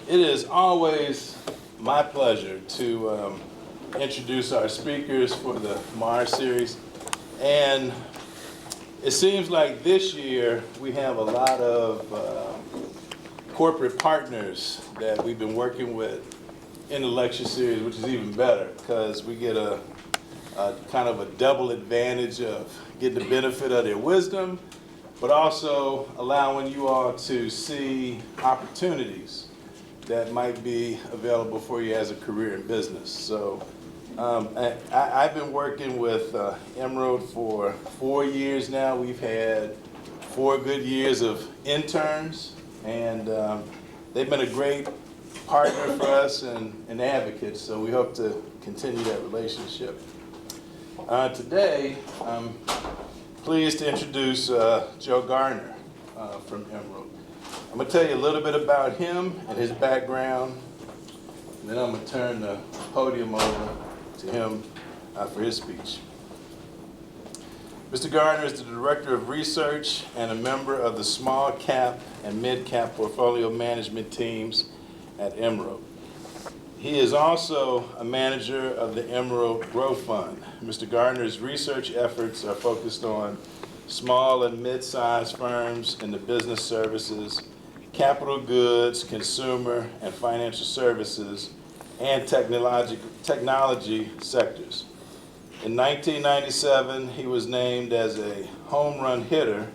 It is always my pleasure to introduce our speakers for the Mars series. And it seems like this year we have a lot of corporate partners that we've been working with in the lecture series, which is even better because we get a kind of a double advantage of getting the benefit of their wisdom, but also allowing you all to see opportunities that might be available for you as a career in business. So I've been working with Emerald for 4 years now. We've had 4 good years of interns, and they've been a great partner for us and advocates, so we hope to continue that relationship. Today, I'm pleased to introduce Joe Garner from Emerald. I'm going to tell you a little bit about him and his background, and then I'm going to turn the podium over to him for his speech. Mr. Garner is the Director of Research and a member of the small cap and mid cap portfolio management teams at Emerald. He is also a manager of the Emerald Growth Fund. Mr. Garner's research efforts are focused on small and mid-sized firms in the business services, capital goods, consumer and financial services, and technology sectors. In 1997, he was named as a home run hitter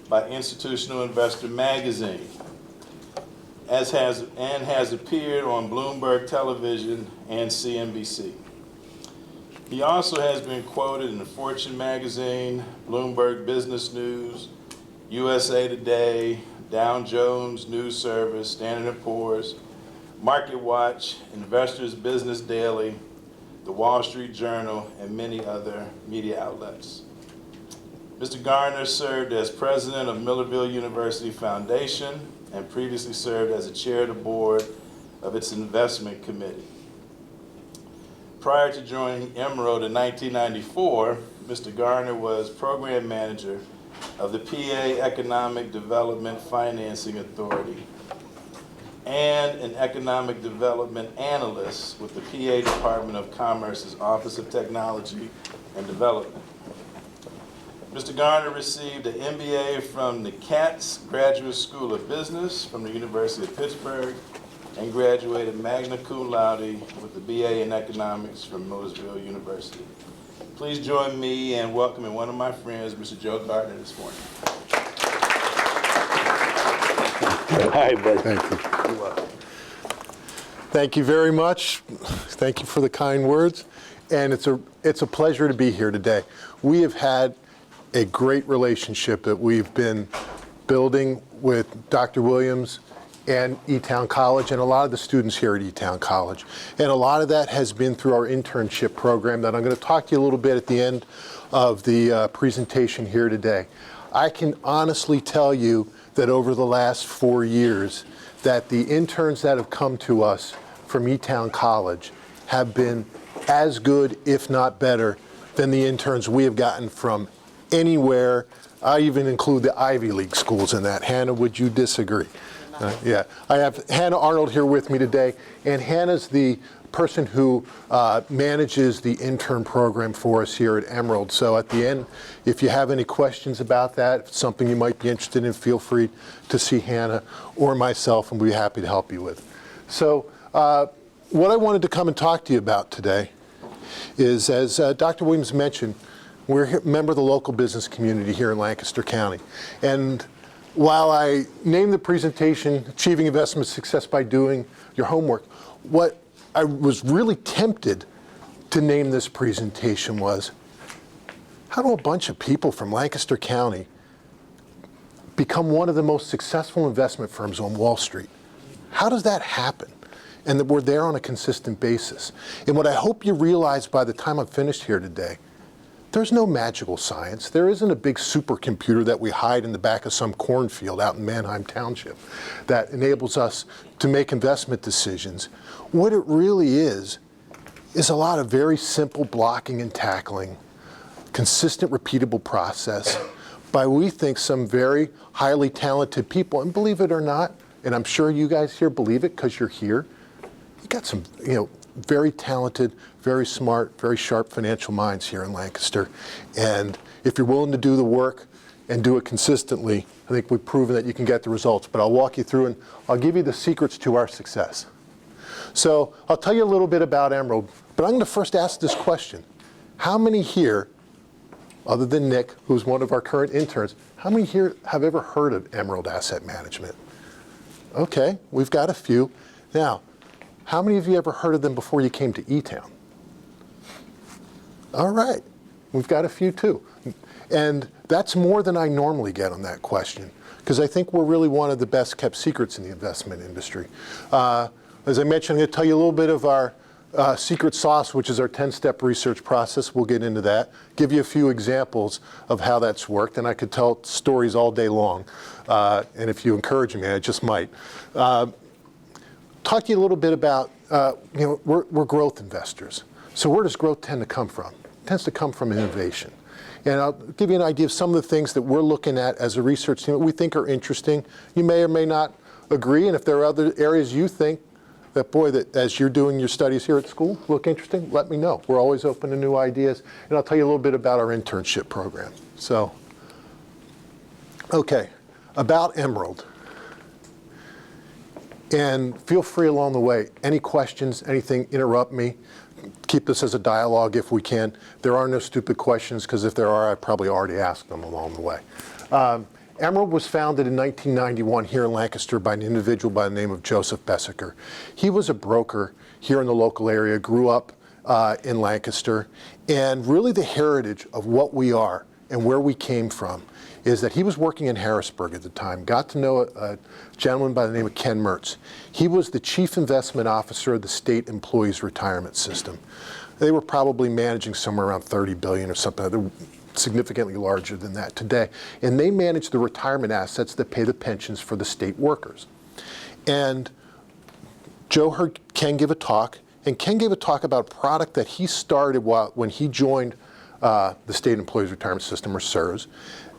by Institutional Investor magazine, has appeared on Bloomberg Television and CNBC. He also has been quoted in Fortune magazine, Bloomberg Business News, USA Today, Dow Jones News Service, Standard & Poor's, Market Watch, Investors Business Daily, the Wall Street Journal, and many other media outlets. Mr. Garner served as president of Millerville University Foundation and previously served as a chair of the board of its investment committee. Prior to joining Emerald in 1994, Mr. Garner was program manager of the PA Economic Development Financing Authority and an economic development analyst with the PA Department of Commerce's Office of Technology and Development. Mr. Garner received an MBA from the Katz Graduate School of Business from the University of Pittsburgh and graduated magna cum laude with the BA in Economics from Millersville University. Please join me in welcoming one of my friends, Mr. Joe Garner, this morning. Hi, buddy. Thank you. You're welcome. Thank you very much. Thank you for the kind words. And it's a pleasure to be here today. We have had a great relationship that we've been building with Dr. Williams and E-Town College and a lot of the students here at E-Town College. And a lot of that has been through our internship program that I'm going to talk to you a little bit at the end of the presentation here today. I can honestly tell you that over the last 4 years that the interns that have come to us from E-Town College have been as good, if not better, than the interns we have gotten from anywhere. I even include the Ivy League schools in that. Hannah, would you disagree? Yeah, I have Hannah Arnold here with me today, and Hannah's the person who manages the intern program for us here at Emerald. So at the end, if you have any questions about that, if it's something you might be interested in, feel free to see Hannah or myself, and we'll be happy to help you with. So what I wanted to come and talk to you about today is, as Dr. Williams mentioned, we're a member of the local business community here in Lancaster County. And while I named the presentation, Achieving Investment Success by Doing Your Homework, what I was really tempted to name this presentation was, how do a bunch of people from Lancaster County become one of the most successful investment firms on Wall Street? How does that happen? And that we're there on a consistent basis. And what I hope you realize by the time I'm finished here today, there's no magical science. There isn't a big supercomputer that we hide in the back of some cornfield out in Manheim Township that enables us to make investment decisions. What it really is a lot of very simple blocking and tackling, consistent, repeatable process by, we think, some very highly talented people. And believe it or not, and I'm sure you guys here believe it because you're here, you got some, very talented, very smart, very sharp financial minds here in Lancaster. And if you're willing to do the work and do it consistently, I think we've proven that you can get the results. But I'll walk you through and I'll give you the secrets to our success. So I'll tell you a little bit about Emerald, but I'm going to first ask this question. How many here, other than Nick, who's one of our current interns, how many here have ever heard of Emerald Asset Management? Okay, we've got a few. Now, how many of you ever heard of them before you came to E-Town? All right, we've got a few too. And that's more than I normally get on that question, because I think we're really one of the best kept secrets in the investment industry. As I mentioned, I'm going to tell you a little bit of our secret sauce, which is our 10-step research process. We'll get into that. Give you a few examples of how that's worked, and I could tell stories all day long. And if you encourage me, I just might. Talk to you a little bit about, we're growth investors. So where does growth tend to come from? It tends to come from innovation. And I'll give you an idea of some of the things that we're looking at as a research team that we think are interesting. You may or may not agree, and if there are other areas you think that, boy, that as you're doing your studies here at school look interesting, let me know. We're always open to new ideas. And I'll tell you a little bit about our internship program. So, okay, about Emerald. And feel free along the way. Any questions, anything, interrupt me. Keep this as a dialogue if we can. There are no stupid questions, because if there are, I probably already asked them along the way. Emerald was founded in 1991 here in Lancaster by an individual by the name of Joseph Bessaker. He was a broker here in the local area, grew up in Lancaster, and really the heritage of what we are and where we came from is that he was working in Harrisburg at the time, got to know a gentleman by the name of Ken Mertz. He was the chief investment officer of the state employees retirement system. They were probably managing somewhere around $30 billion or something. They're significantly larger than that today. And they manage the retirement assets that pay the pensions for the state workers. And Joe heard Ken give a talk, and Ken gave a talk about a product that he started when he joined the state employees retirement system, or SERS,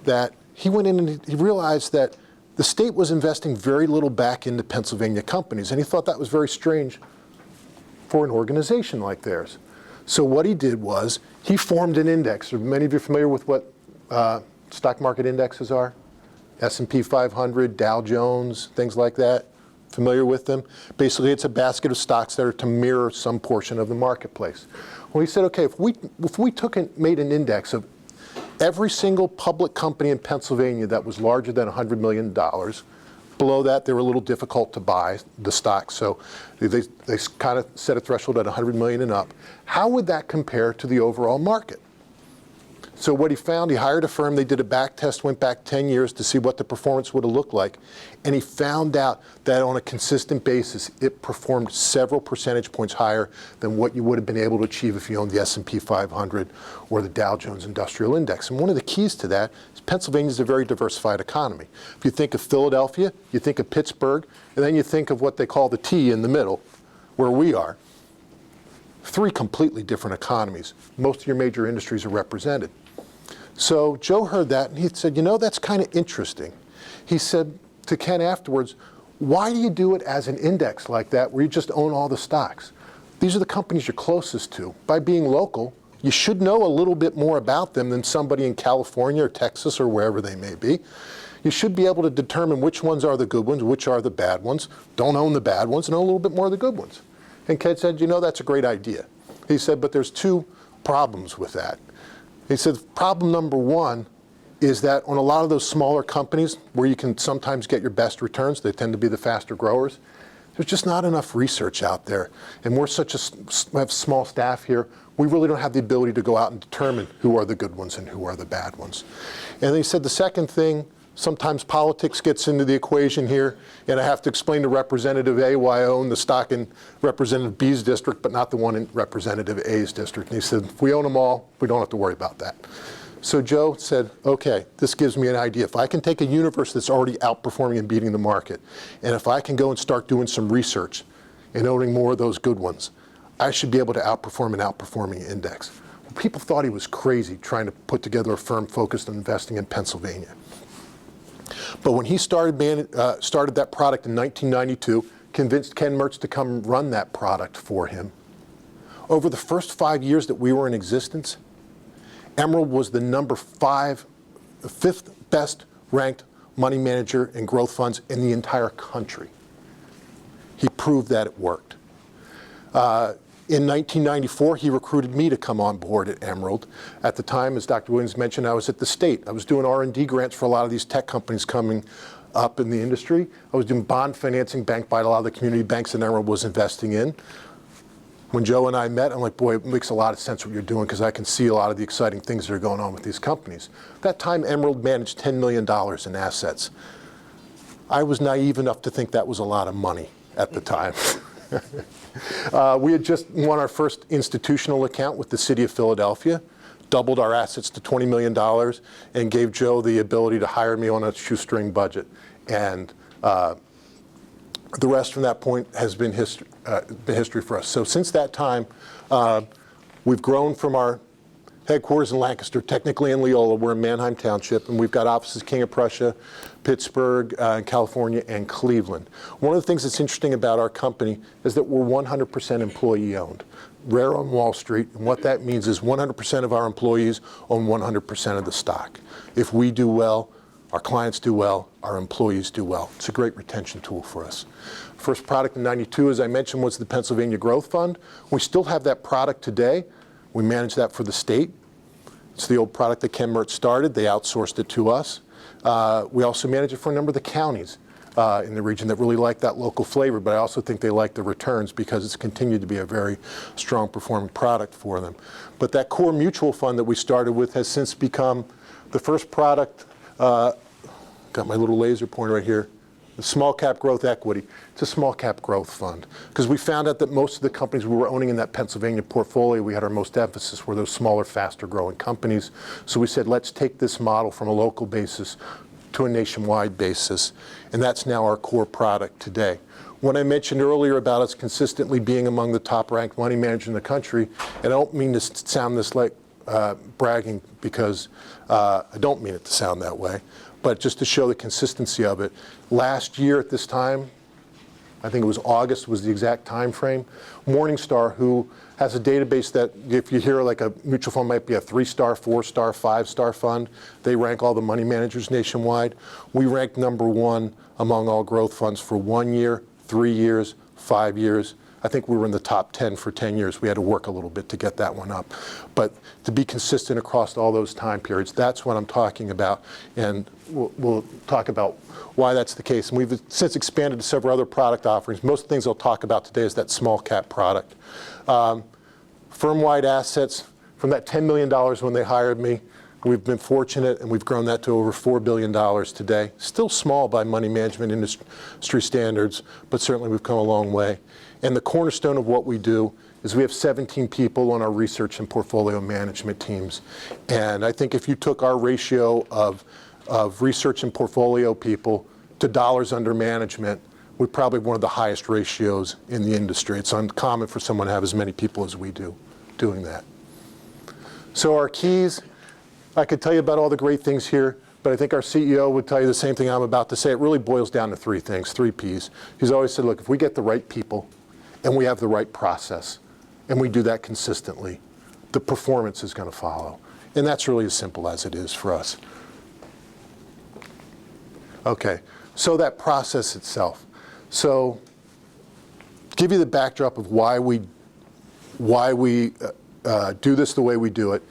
that he went in and he realized that the state was investing very little back into Pennsylvania companies, and he thought that was very strange for an organization like theirs. So what he did was he formed an index. Are many of you familiar with what stock market indexes are? S&P 500, Dow Jones, things like that. Familiar with them? Basically, it's a basket of stocks that are to mirror some portion of the marketplace. Well, he said, okay, if we took and made an index of every single public company in Pennsylvania that was larger than $100 million, below that, they were a little difficult to buy, the stocks, so they kind of set a threshold at $100 million and up. How would that compare to the overall market? So what he found, he hired a firm, they did a back test, went back 10 years to see what the performance would have looked like, and he found out that on a consistent basis, it performed several percentage points higher than what you would have been able to achieve if you owned the S&P 500 or the Dow Jones Industrial Index. And one of the keys to that is Pennsylvania is a very diversified economy. If you think of Philadelphia, you think of Pittsburgh, and then you think of what they call the T in the middle, where we are. Three completely different economies. Most of your major industries are represented. So Joe heard that, and he said, that's kind of interesting. He said to Ken afterwards, why do you do it as an index like that where you just own all the stocks? These are the companies you're closest to. By being local, you should know a little bit more about them than somebody in California or Texas or wherever they may be. You should be able to determine which ones are the good ones, which are the bad ones. Don't own the bad ones, and own a little bit more of the good ones. And Ken said, that's a great idea. He said, but there's two problems with that. He said, problem number one is that on a lot of those smaller companies where you can sometimes get your best returns, they tend to be the faster growers, there's just not enough research out there. And we're we have small staff here, we really don't have the ability to go out and determine who are the good ones and who are the bad ones. And he said the second thing, sometimes politics gets into the equation here, and I have to explain to Representative A why I own the stock in Representative B's district, but not the one in Representative A's district. And he said, if we own them all, we don't have to worry about that. So Joe said, okay, this gives me an idea. If I can take a universe that's already outperforming and beating the market, and if I can go and start doing some research and owning more of those good ones, I should be able to outperform an outperforming index. Well, people thought he was crazy trying to put together a firm focused on investing in Pennsylvania. But when he started that product in 1992, convinced Ken Mertz to come run that product for him, over the first 5 years that we were in existence, Emerald was the fifth best ranked money manager in growth funds in the entire country. He proved that it worked. In 1994, he recruited me to come on board at Emerald. At the time, as Dr. Williams mentioned, I was at the state. I was doing R&D grants for a lot of these tech companies coming up in the industry. I was doing bond financing banked by a lot of the community banks that Emerald was investing in. When Joe and I met, I'm like, boy, it makes a lot of sense what you're doing because I can see a lot of the exciting things that are going on with these companies. At that time, Emerald managed $10 million in assets. I was naive enough to think that was a lot of money at the time. We had just won our first institutional account with the city of Philadelphia, doubled our assets to $20 million, and gave Joe the ability to hire me on a shoestring budget. And the rest from that point has been history for us. So since that time, we've grown from our headquarters in Lancaster, technically in Leola. We're in Manheim Township, and we've got offices King of Prussia, Pittsburgh, California, and Cleveland. One of the things that's interesting about our company is that we're 100% employee-owned, rare on Wall Street, and what that means is 100% of our employees own 100% of the stock. If we do well, our clients do well, our employees do well. It's a great retention tool for us. First product in '92, as I mentioned, was the Pennsylvania Growth Fund. We still have that product today. We manage that for the state. It's the old product that Ken Mertz started. They outsourced it to us. We also manage it for a number of the counties in the region that really like that local flavor, but I also think they like the returns because it's continued to be a very strong performing product for them. But that core mutual fund that we started with has since become the first product. Got my little laser pointer right here. The small cap growth equity. It's a small cap growth fund because we found out that most of the companies we were owning in that Pennsylvania portfolio, we had our most emphasis were those smaller, faster growing companies. So we said, let's take this model from a local basis to a nationwide basis. And that's now our core product today. When I mentioned earlier about us consistently being among the top ranked money managers in the country, and I don't mean to sound this like bragging because I don't mean it to sound that way, but just to show the consistency of it. Last year at this time, I think it was August was the exact time frame, Morningstar, who has a database that if you hear like a mutual fund might be a 3-star, 4-star, 5-star fund, they rank all the money managers nationwide. We ranked #1 among all growth funds for 1 year, 3 years, 5 years. I think we were in the top 10 for 10 years. We had to work a little bit to get that one up. But to be consistent across all those time periods, that's what I'm talking about. And we'll talk about why that's the case. And we've since expanded to several other product offerings. Most of the things I'll talk about today is that small cap product. Firm-wide assets, from that $10 million when they hired me, we've been fortunate and we've grown that to over $4 billion today. Still small by money management industry standards, but certainly we've come a long way. And the cornerstone of what we do is we have 17 people on our research and portfolio management teams. And I think if you took our ratio of research and portfolio people to dollars under management, we're probably one of the highest ratios in the industry. It's uncommon for someone to have as many people as we do doing that. So our keys, I could tell you about all the great things here, but I think our CEO would tell you the same thing I'm about to say. It really boils down to 3 things, 3 Ps. He's always said, look, if we get the right people and we have the right process and we do that consistently, the performance is going to follow. And that's really as simple as it is for us. Okay, so that process itself. So give you the backdrop of why we do this the way we do it,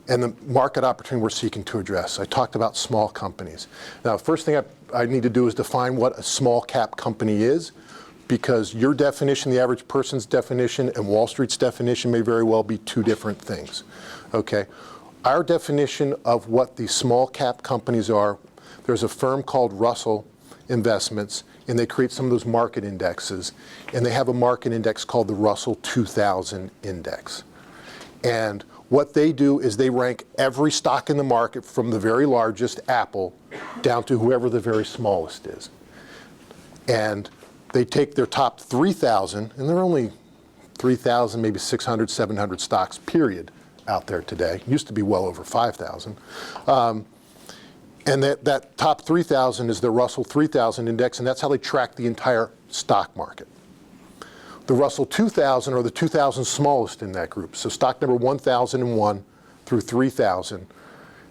and the market opportunity we're seeking to address. I talked about small companies. Now, first thing I need to do is define what a small cap company is, because your definition, the average person's definition, and Wall Street's definition may very well be 2 different things. Okay, our definition of what these small cap companies are, there's a firm called Russell Investments, and they create some of those market indexes, and they have a market index called the Russell 2000 Index. And what they do is they rank every stock in the market from the very largest, Apple, down to whoever the very smallest is. And they take their top 3,000, and there are only 3,000, maybe 600, 700 stocks, period, out there today. Used to be well over 5,000. And that top 3,000 is the Russell 3000 index, and that's how they track the entire stock market. The Russell 2000 are the 2,000 smallest in that group. So stock number 1,001 through 3,000,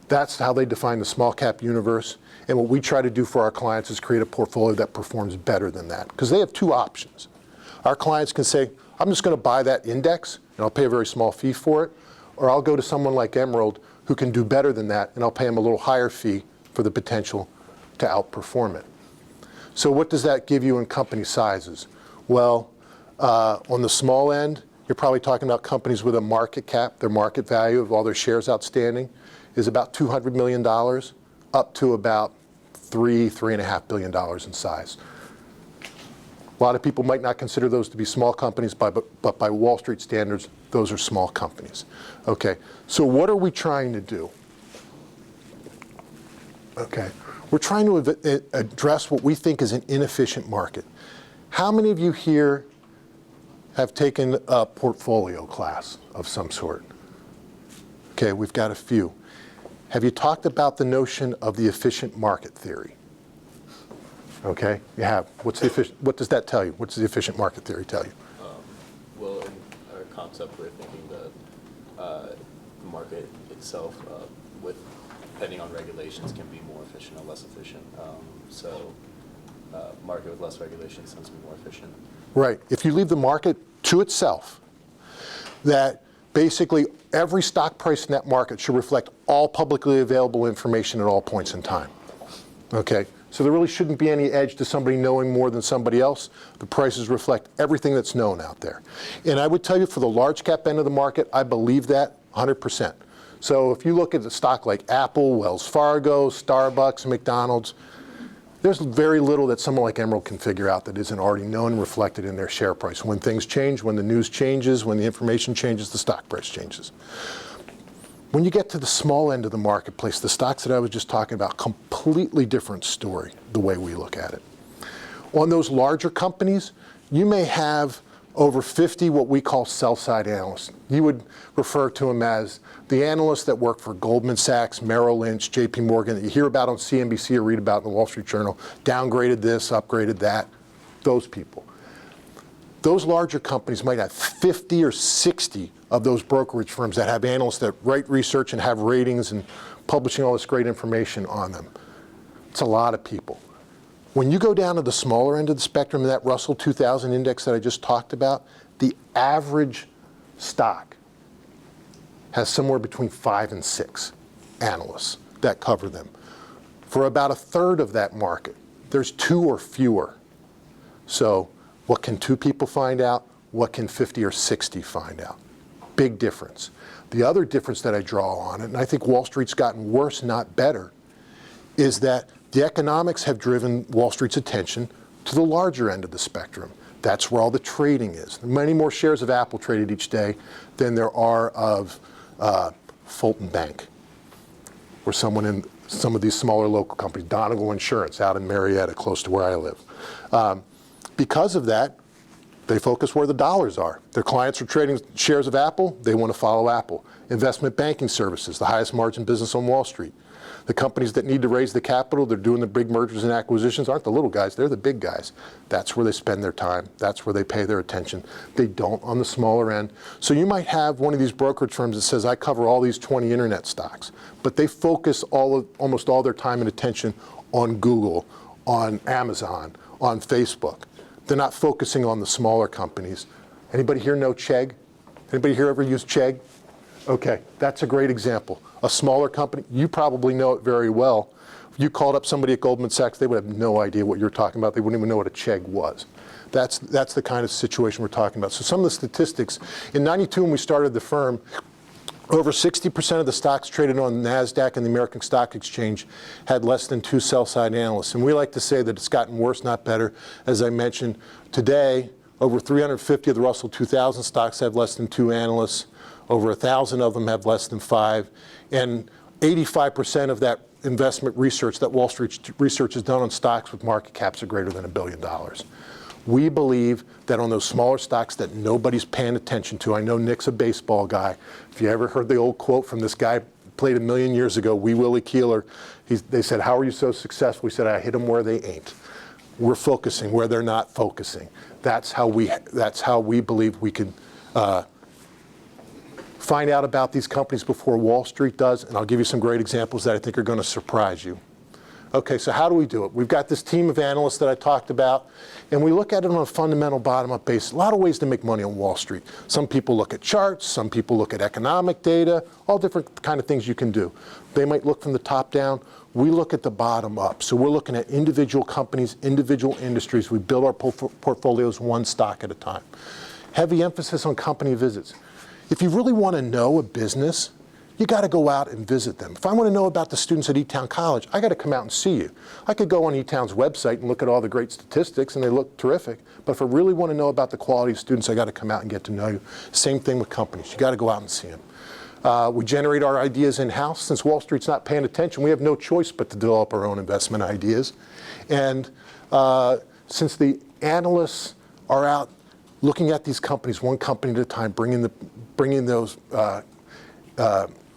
that's how they define the small cap universe. And what we try to do for our clients is create a portfolio that performs better than that. Because they have two options. Our clients can say, I'm just going to buy that index, and I'll pay a very small fee for it. Or I'll go to someone like Emerald who can do better than that, and I'll pay them a little higher fee for the potential to outperform it. So what does that give you in company sizes? Well, on the small end, you're probably talking about companies with a market cap. Their market value of all their shares outstanding is about $200 million, up to about $3.5 billion in size. A lot of people might not consider those to be small companies, but by Wall Street standards, those are small companies. Okay, so what are we trying to do? Okay, we're trying to address what we think is an inefficient market. How many of you here have taken a portfolio class of some sort? Okay, we've got a few. Have you talked about the notion of the efficient market theory? Okay, you have. What does that tell you? What does the efficient market theory tell you? Well, in our concept, we're thinking that the market itself, depending on regulations, can be more efficient or less efficient. Market with less regulations tends to be more efficient. Right. If you leave the market to itself, that basically every stock price in that market should reflect all publicly available information at all points in time. Okay? So there really shouldn't be any edge to somebody knowing more than somebody else. The prices reflect everything that's known out there. And I would tell you for the large cap end of the market, I believe that 100%. So if you look at a stock like Apple, Wells Fargo, Starbucks, McDonald's, there's very little that someone like Emerald can figure out that isn't already known and reflected in their share price. When things change, when the news changes, when the information changes, the stock price changes. When you get to the small end of the marketplace, the stocks that I was just talking about, completely different story, the way we look at it. On those larger companies, you may have over 50 what we call sell-side analysts. You would refer to them as the analysts that work for Goldman Sachs, Merrill Lynch, JP Morgan, that you hear about on CNBC or read about in the Wall Street Journal, downgraded this, upgraded that, those people. Those larger companies might have 50 or 60 of those brokerage firms that have analysts that write research and have ratings and publishing all this great information on them. It's a lot of people. When you go down to the smaller end of the spectrum, that Russell 2000 index that I just talked about, the average stock has somewhere between 5 and 6 analysts that cover them. For about a third of that market, there's 2 or fewer. So what can 2 people find out? What can 50 or 60 find out? Big difference. The other difference that I draw on it, and I think Wall Street's gotten worse, not better, is that the economics have driven Wall Street's attention to the larger end of the spectrum. That's where all the trading is. There are many more shares of Apple traded each day than there are of Fulton Bank, or someone in some of these smaller local companies, Donegal Insurance out in Marietta, close to where I live. Because of that, they focus where the dollars are. Their clients are trading shares of Apple, they want to follow Apple. Investment banking services, the highest margin business on Wall Street. The companies that need to raise the capital, they're doing the big mergers and acquisitions, aren't the little guys, they're the big guys. That's where they spend their time. That's where they pay their attention. They don't on the smaller end. So you might have one of these brokerage firms that says, I cover all these 20 internet stocks, but they focus almost all their time and attention on Google, on Amazon, on Facebook. They're not focusing on the smaller companies. Anybody here know Chegg? Anybody here ever use Chegg? Okay, that's a great example. A smaller company, you probably know it very well. If you called up somebody at Goldman Sachs, they would have no idea what you're talking about. They wouldn't even know what a Chegg was. That's the kind of situation we're talking about. So some of the statistics, in '92 when we started the firm, over 60% of the stocks traded on NASDAQ and the American Stock Exchange had less than 2 sell-side analysts. And we like to say that it's gotten worse, not better. As I mentioned, today, over 350 of the Russell 2000 stocks have less than 2 analysts. Over 1,000 of them have less than 5. And 85% of that investment research, that Wall Street research is done on stocks with market caps of greater than $1 billion. We believe that on those smaller stocks that nobody's paying attention to, I know Nick's a baseball guy. If you ever heard the old quote from this guy played a million years ago, Wee Willie Keeler. They said, how are you so successful? We said, I hit them where they ain't. We're focusing where they're not focusing. That's how we believe we can find out about these companies before Wall Street does, and I'll give you some great examples that I think are going to surprise you. Okay, so how do we do it? We've got this team of analysts that I talked about, and we look at it on a fundamental bottom-up basis. A lot of ways to make money on Wall Street. Some people look at charts, some people look at economic data, all different kind of things you can do. They might look from the top down. We look at the bottom up. So we're looking at individual companies, individual industries. We build our portfolios one stock at a time. Heavy emphasis on company visits. If you really want to know a business, you got to go out and visit them. If I want to know about the students at E-Town College, I got to come out and see you. I could go on E-Town's website and look at all the great statistics, and they look terrific. But if I really want to know about the quality of students, I got to come out and get to know you. Same thing with companies. You got to go out and see them. We generate our ideas in-house. Since Wall Street's not paying attention, we have no choice but to develop our own investment ideas. And since the analysts are out looking at these companies one company at a time, bringing those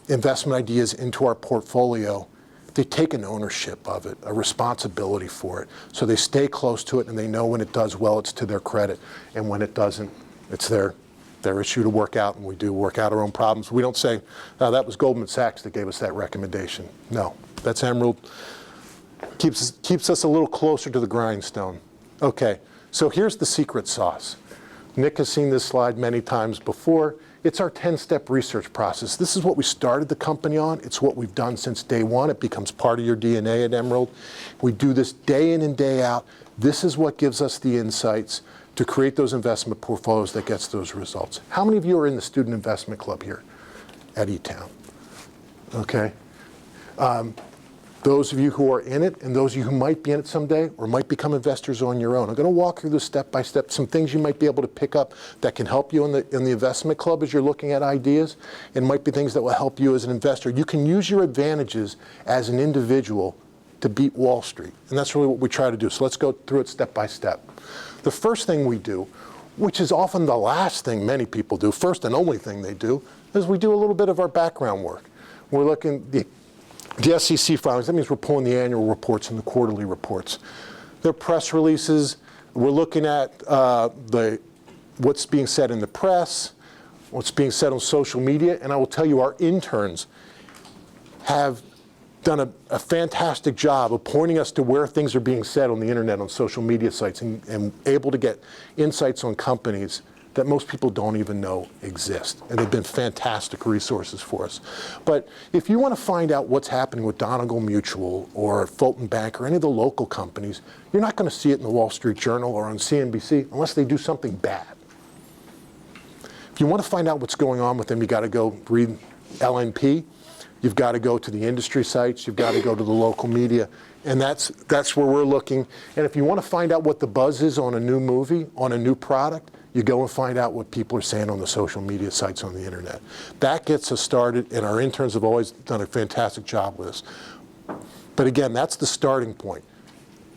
investment ideas into our portfolio, they take an ownership of it, a responsibility for it. So they stay close to it, and they know when it does well, it's to their credit. And when it doesn't, it's their issue to work out, and we do work out our own problems. We don't say, oh, that was Goldman Sachs that gave us that recommendation. No, that's Emerald. Keeps us a little closer to the grindstone. Okay, so here's the secret sauce. Nick has seen this slide many times before. It's our 10-step research process. This is what we started the company on. It's what we've done since day one. It becomes part of your DNA at Emerald. We do this day in and day out. This is what gives us the insights to create those investment portfolios that gets those results. How many of you are in the Student Investment Club here at E-Town? Okay. Those of you who are in it and those of you who might be in it someday or might become investors on your own. I'm going to walk through this step by step, some things you might be able to pick up that can help you in the investment club as you're looking at ideas, and might be things that will help you as an investor. You can use your advantages as an individual to beat Wall Street, and that's really what we try to do. So let's go through it step by step. The first thing we do, which is often the last thing many people do, first and only thing they do, is we do a little bit of our background work. We're looking the SEC filings. That means we're pulling the annual reports and the quarterly reports. They're press releases. We're looking at what's being said in the press, what's being said on social media, and I will tell you our interns have done a fantastic job of pointing us to where things are being said on the internet, on social media sites, and able to get insights on companies that most people don't even know exist. And they've been fantastic resources for us. But if you want to find out what's happening with Donegal Mutual or Fulton Bank or any of the local companies, you're not going to see it in the Wall Street Journal or on CNBC unless they do something bad. If you want to find out what's going on with them, you got to go read LNP. You've got to go to the industry sites. You've got to go to the local media. And that's where we're looking. And if you want to find out what the buzz is on a new movie, on a new product, you go and find out what people are saying on the social media sites on the internet. That gets us started, and our interns have always done a fantastic job with us. But again, that's the starting point.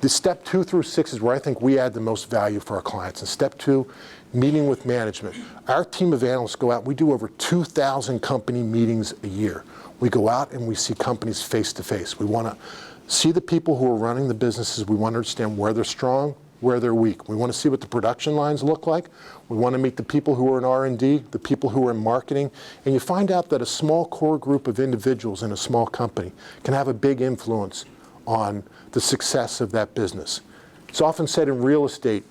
The step 2 through 6 is where I think we add the most value for our clients. And step 2, meeting with management. Our team of analysts go out. We do over 2,000 company meetings a year. We go out and we see companies face to face. We want to see the people who are running the businesses. We want to understand where they're strong, where they're weak. We want to see what the production lines look like. We want to meet the people who are in R&D, the people who are in marketing, and you find out that a small core group of individuals in a small company can have a big influence on the success of that business. It's often said in real estate,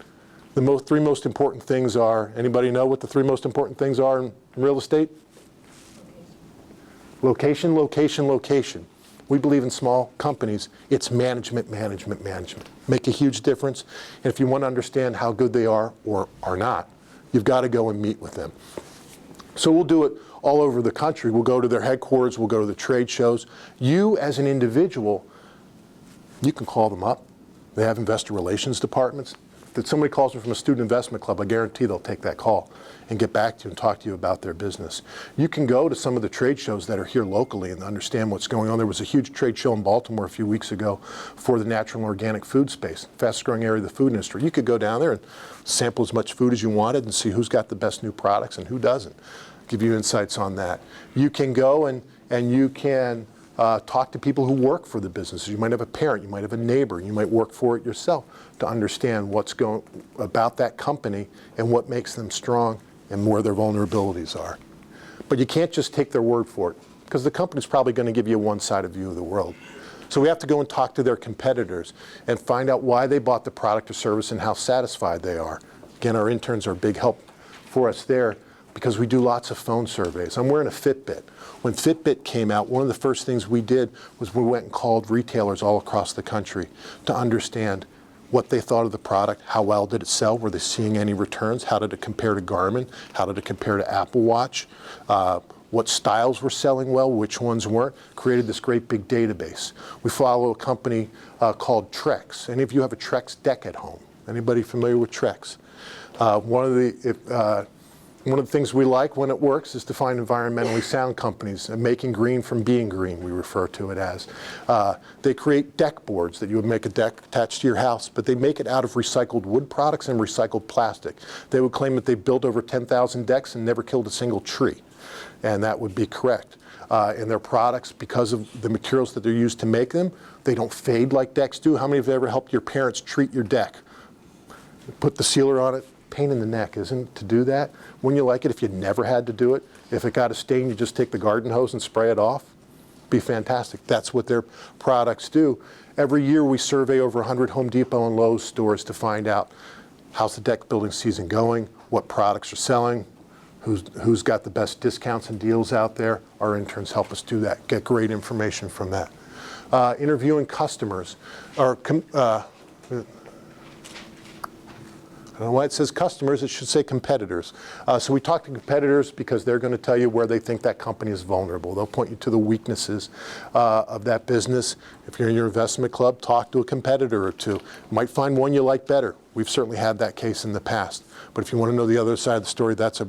the 3 most important things are, anybody know what the 3 most important things are in real estate? Location, location, location. We believe in small companies, it's management, management, management. Make a huge difference. And if you want to understand how good they are or are not, you've got to go and meet with them. So we'll do it all over the country. We'll go to their headquarters, we'll go to the trade shows. You as an individual, you can call them up. They have investor relations departments. If somebody calls them from a student investment club, I guarantee they'll take that call and get back to you and talk to you about their business. You can go to some of the trade shows that are here locally and understand what's going on. There was a huge trade show in Baltimore a few weeks ago for the natural and organic food space, fastest growing area of the food industry. You could go down there and sample as much food as you wanted and see who's got the best new products and who doesn't. Give you insights on that. You can go and and you can talk to people who work for the businesses. You might have a parent, you might have a neighbor, you might work for it yourself to understand what's going about that company and what makes them strong and where their vulnerabilities are. But you can't just take their word for it, because the company's probably going to give you a one-sided view of the world. So we have to go and talk to their competitors and find out why they bought the product or service and how satisfied they are. Again, our interns are a big help for us there because we do lots of phone surveys. I'm wearing a Fitbit. When Fitbit came out, one of the first things we did was we went and called retailers all across the country to understand what they thought of the product, how well did it sell, were they seeing any returns, how did it compare to Garmin, how did it compare to Apple Watch, what styles were selling well, which ones weren't, created this great big database. We follow a company called Trex. Any of you have a Trex deck at home? Anybody familiar with Trex? One of the things we like when it works is to find environmentally sound companies, and making green from being green, we refer to it as. They create deck boards that you would make a deck attached to your house, but they make it out of recycled wood products and recycled plastic. They would claim that they built over 10,000 decks and never killed a single tree, and that would be correct. And their products, because of the materials that they're used to make them, they don't fade like decks do. How many of you ever helped your parents treat your deck? Put the sealer on it? Pain in the neck, isn't it, to do that? Wouldn't you like it if you never had to do it? If it got a stain, you just take the garden hose and spray it off? Be fantastic. That's what their products do. Every year we survey over 100 Home Depot and Lowe's stores to find out how's the deck building season going, what products are selling, who's got the best discounts and deals out there. Our interns help us do that, get great information from that. Interviewing customers. I don't know why it says customers, it should say competitors. So we talk to competitors because they're going to tell you where they think that company is vulnerable. They'll point you to the weaknesses of that business. If you're in your investment club, talk to a competitor or two. You might find one you like better. We've certainly had that case in the past. But if you want to know the other side of the story, that's a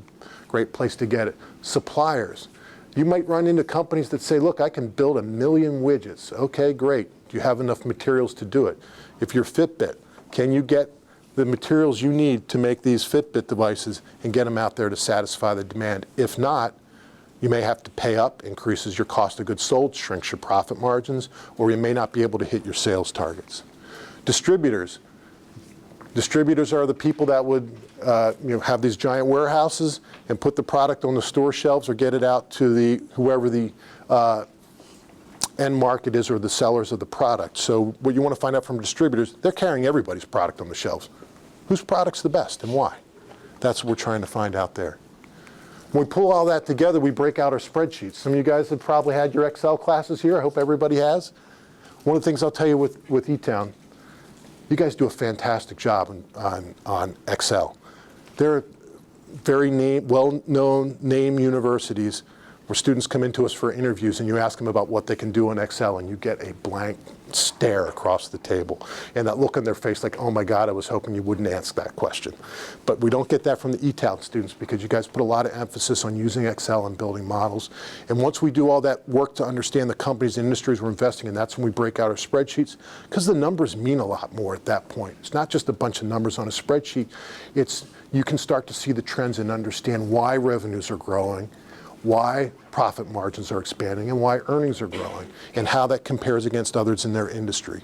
great place to get it. Suppliers. You might run into companies that say, look, I can build 1 million widgets. Okay, great. Do you have enough materials to do it? If you're Fitbit, can you get the materials you need to make these Fitbit devices and get them out there to satisfy the demand? If not, you may have to pay up, increases your cost of goods sold, shrinks your profit margins, or you may not be able to hit your sales targets. Distributors. Distributors are the people that would have these giant warehouses and put the product on the store shelves or get it out to whoever the end market is or the sellers of the product. So what you want to find out from distributors, they're carrying everybody's product on the shelves. Whose product's the best and why? That's what we're trying to find out there. When we pull all that together, we break out our spreadsheets. Some of you guys have probably had your Excel classes here. I hope everybody has. One of the things I'll tell you with E-Town, you guys do a fantastic job on Excel. They're very well-known name universities where students come into us for interviews and you ask them about what they can do in Excel and you get a blank stare across the table and that look on their face like, oh my God, I was hoping you wouldn't ask that question. But we don't get that from the E-Town students because you guys put a lot of emphasis on using Excel and building models. And once we do all that work to understand the companies and industries we're investing in, that's when we break out our spreadsheets because the numbers mean a lot more at that point. It's not just a bunch of numbers on a spreadsheet. You can start to see the trends and understand why revenues are growing, why profit margins are expanding, and why earnings are growing, and how that compares against others in their industry.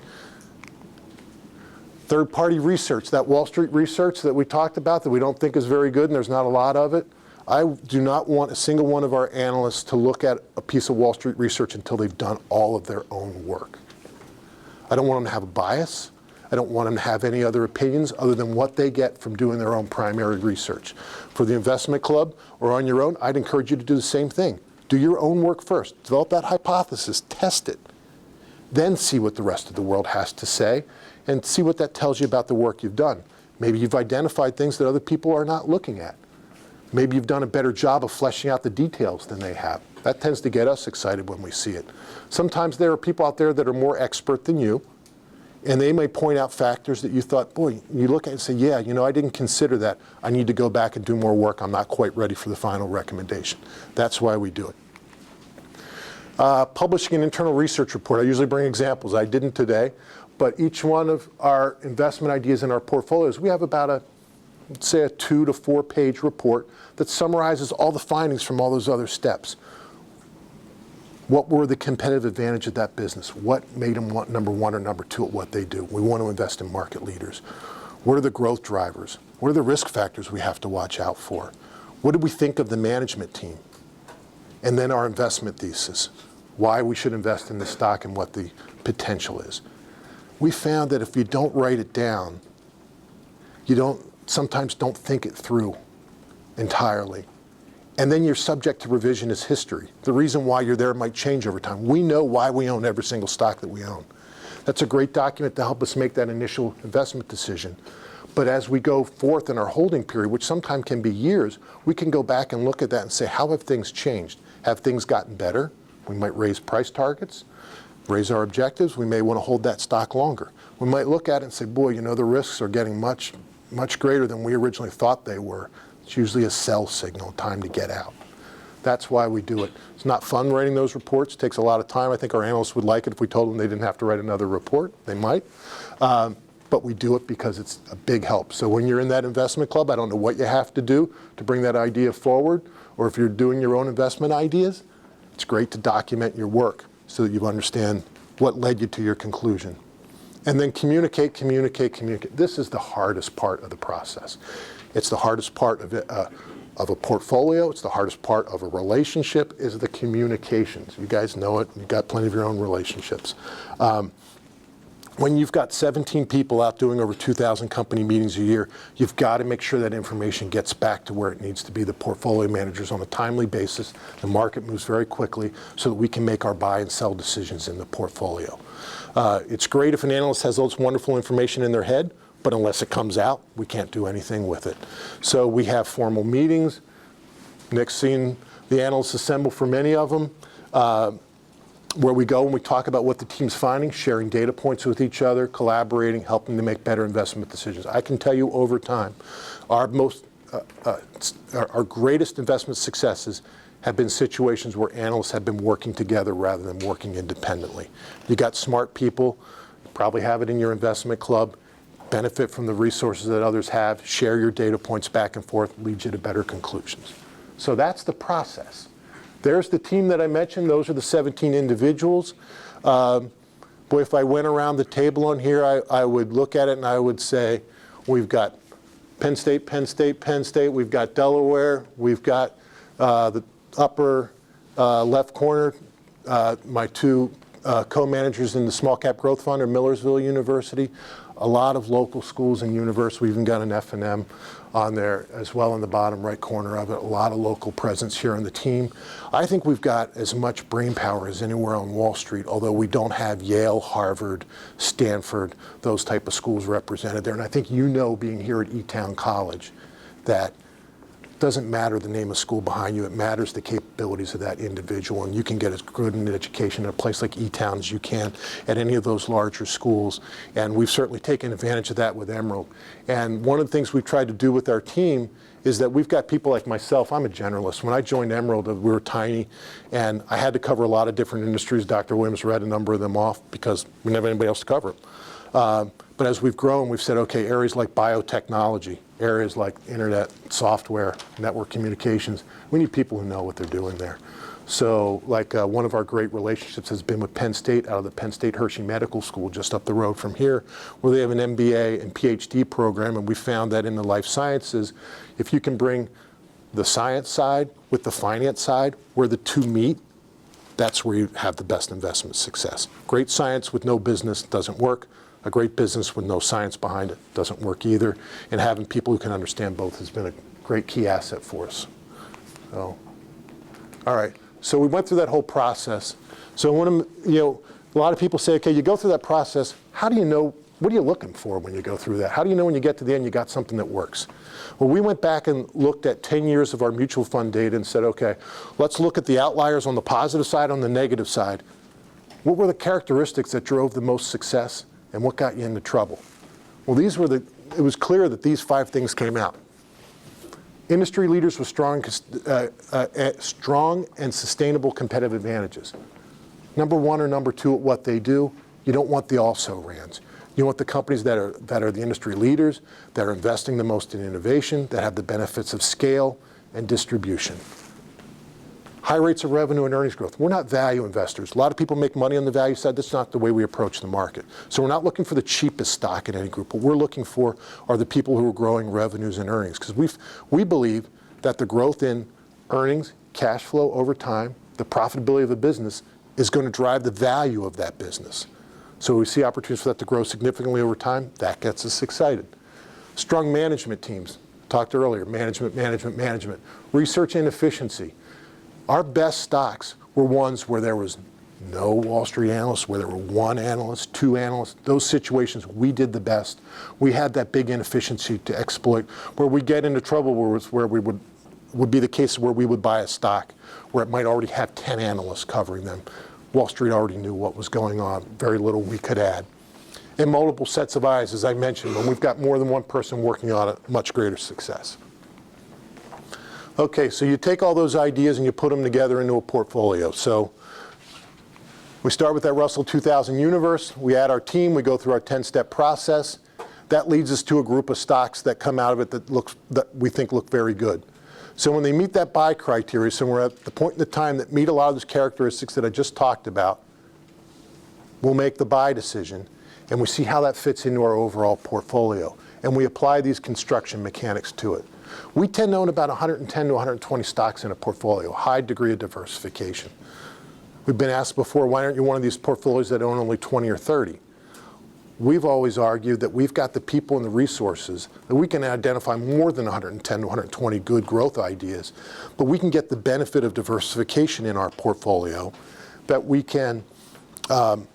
Third-party research, that Wall Street research that we talked about that we don't think is very good and there's not a lot of it, I do not want a single one of our analysts to look at a piece of Wall Street research until they've done all of their own work. I don't want them to have a bias. I don't want them to have any other opinions other than what they get from doing their own primary research. For the investment club or on your own, I'd encourage you to do the same thing. Do your own work first. Develop that hypothesis. Test it. Then see what the rest of the world has to say and see what that tells you about the work you've done. Maybe you've identified things that other people are not looking at. Maybe you've done a better job of fleshing out the details than they have. That tends to get us excited when we see it. Sometimes there are people out there that are more expert than you, and they may point out factors that you thought, boy, you look at it and say, yeah, I didn't consider that. I need to go back and do more work. I'm not quite ready for the final recommendation. That's why we do it. Publishing an internal research report. I usually bring examples. I didn't today, but each one of our investment ideas in our portfolios, we have about say a 2 to 4 page report that summarizes all the findings from all those other steps. What were the competitive advantage of that business? What made them want number one or number two at what they do? We want to invest in market leaders. What are the growth drivers? What are the risk factors we have to watch out for? What do we think of the management team? And then our investment thesis, why we should invest in the stock and what the potential is. We found that if you don't write it down, you sometimes don't think it through entirely. And then you're subject to revisionist history. The reason why you're there might change over time. We know why we own every single stock that we own. That's a great document to help us make that initial investment decision. But as we go forth in our holding period, which sometimes can be years, we can go back and look at that and say, how have things changed? Have things gotten better? We might raise price targets, raise our objectives. We may want to hold that stock longer. We might look at it and say, boy, you know, the risks are getting much, much greater than we originally thought they were. It's usually a sell signal, time to get out. That's why we do it. It's not fun writing those reports. It takes a lot of time. I think our analysts would like it if we told them they didn't have to write another report. They might. But we do it because it's a big help. So when you're in that investment club, I don't know what you have to do to bring that idea forward, or if you're doing your own investment ideas, it's great to document your work so that you understand what led you to your conclusion. And then communicate, communicate, communicate. This is the hardest part of the process. It's the hardest part of a portfolio. It's the hardest part of a relationship is the communications. You guys know it. You've got plenty of your own relationships. When you've got 17 people out doing over 2,000 company meetings a year, you've got to make sure that information gets back to where it needs to be, the portfolio managers on a timely basis. The market moves very quickly so that we can make our buy and sell decisions in the portfolio. It's great if an analyst has all this wonderful information in their head, but unless it comes out, we can't do anything with it. So we have formal meetings. Nick's seen the analysts assemble for many of them, where we go and we talk about what the team's finding, sharing data points with each other, collaborating, helping to make better investment decisions. I can tell you over time, our greatest investment successes have been situations where analysts have been working together rather than working independently. You got smart people, probably have it in your investment club, benefit from the resources that others have, share your data points back and forth, leads you to better conclusions. So that's the process. There's the team that I mentioned. Those are the 17 individuals. Boy, if I went around the table on here, I would look at it and I would say, we've got Penn State, Penn State, Penn State. We've got Delaware. We've got the upper left corner, my two co-managers in the Small Cap Growth Fund are Millersville University. A lot of local schools and universities. We even got an F&M on there as well in the bottom right corner of it. A lot of local presence here on the team. I think we've got as much brain power as anywhere on Wall Street, although we don't have Yale, Harvard, Stanford, those type of schools represented there. And I think you know, being here at E-Town College, that doesn't matter the name of school behind you. It matters the capabilities of that individual, and you can get as good an education at a place like E-Town as you can at any of those larger schools. And we've certainly taken advantage of that with Emerald. And one of the things we've tried to do with our team is that we've got people like myself. I'm a generalist. When I joined Emerald, we were tiny, and I had to cover a lot of different industries. Dr. Williams read a number of them off because we didn't have anybody else to cover them. But as we've grown, we've said, okay, areas like biotechnology, areas like internet, software, network communications, we need people who know what they're doing there. So like one of our great relationships has been with Penn State, out of the Penn State Hershey Medical School just up the road from here, where they have an MBA and PhD program. And we found that in the life sciences, if you can bring the science side with the finance side, where the two meet, that's where you have the best investment success. Great science with no business doesn't work. A great business with no science behind it doesn't work either. And having people who can understand both has been a great key asset for us. So, all right. So we went through that whole process. So when, a lot of people say, okay, you go through that process. How do you know, what are you looking for when you go through that? How do you know when you get to the end you got something that works? Well, we went back and looked at 10 years of our mutual fund data and said, okay, let's look at the outliers on the positive side, on the negative side. What were the characteristics that drove the most success? And what got you into trouble? Well, it was clear that these 5 things came out. Industry leaders with strong and sustainable competitive advantages. Number 1 or number 2 at what they do. You don't want the also-rans. You want the companies that are the industry leaders, that are investing the most in innovation, that have the benefits of scale and distribution. High rates of revenue and earnings growth. We're not value investors. A lot of people make money on the value side. That's not the way we approach the market. So we're not looking for the cheapest stock in any group. What we're looking for are the people who are growing revenues and earnings. Because we believe that the growth in earnings, cash flow over time, the profitability of a business is going to drive the value of that business. So we see opportunities for that to grow significantly over time. That gets us excited. Strong management teams. Talked earlier, management. Research and efficiency. Our best stocks were ones where there was no Wall Street analysts, where there were one analyst, two analysts. Those situations, we did the best. We had that big inefficiency to exploit. Where we get into trouble where we would be the case where we would buy a stock where it might already have 10 analysts covering them. Wall Street already knew what was going on. Very little we could add. And multiple sets of eyes, as I mentioned, when we've got more than one person working on it, much greater success. Okay, so you take all those ideas and you put them together into a portfolio. So we start with that Russell 2000 universe. We add our team. We go through our 10-step process. That leads us to a group of stocks that come out of it that we think look very good. So when they meet that buy criteria, so we're at the point in the time that meet a lot of those characteristics that I just talked about, we'll make the buy decision, and we see how that fits into our overall portfolio. And we apply these construction mechanics to it. We tend to own about 110 to 120 stocks in a portfolio, high degree of diversification. We've been asked before, why aren't you one of these portfolios that own only 20 or 30? We've always argued that we've got the people and the resources that we can identify more than 110 to 120 good growth ideas, but we can get the benefit of diversification in our portfolio, that we can gain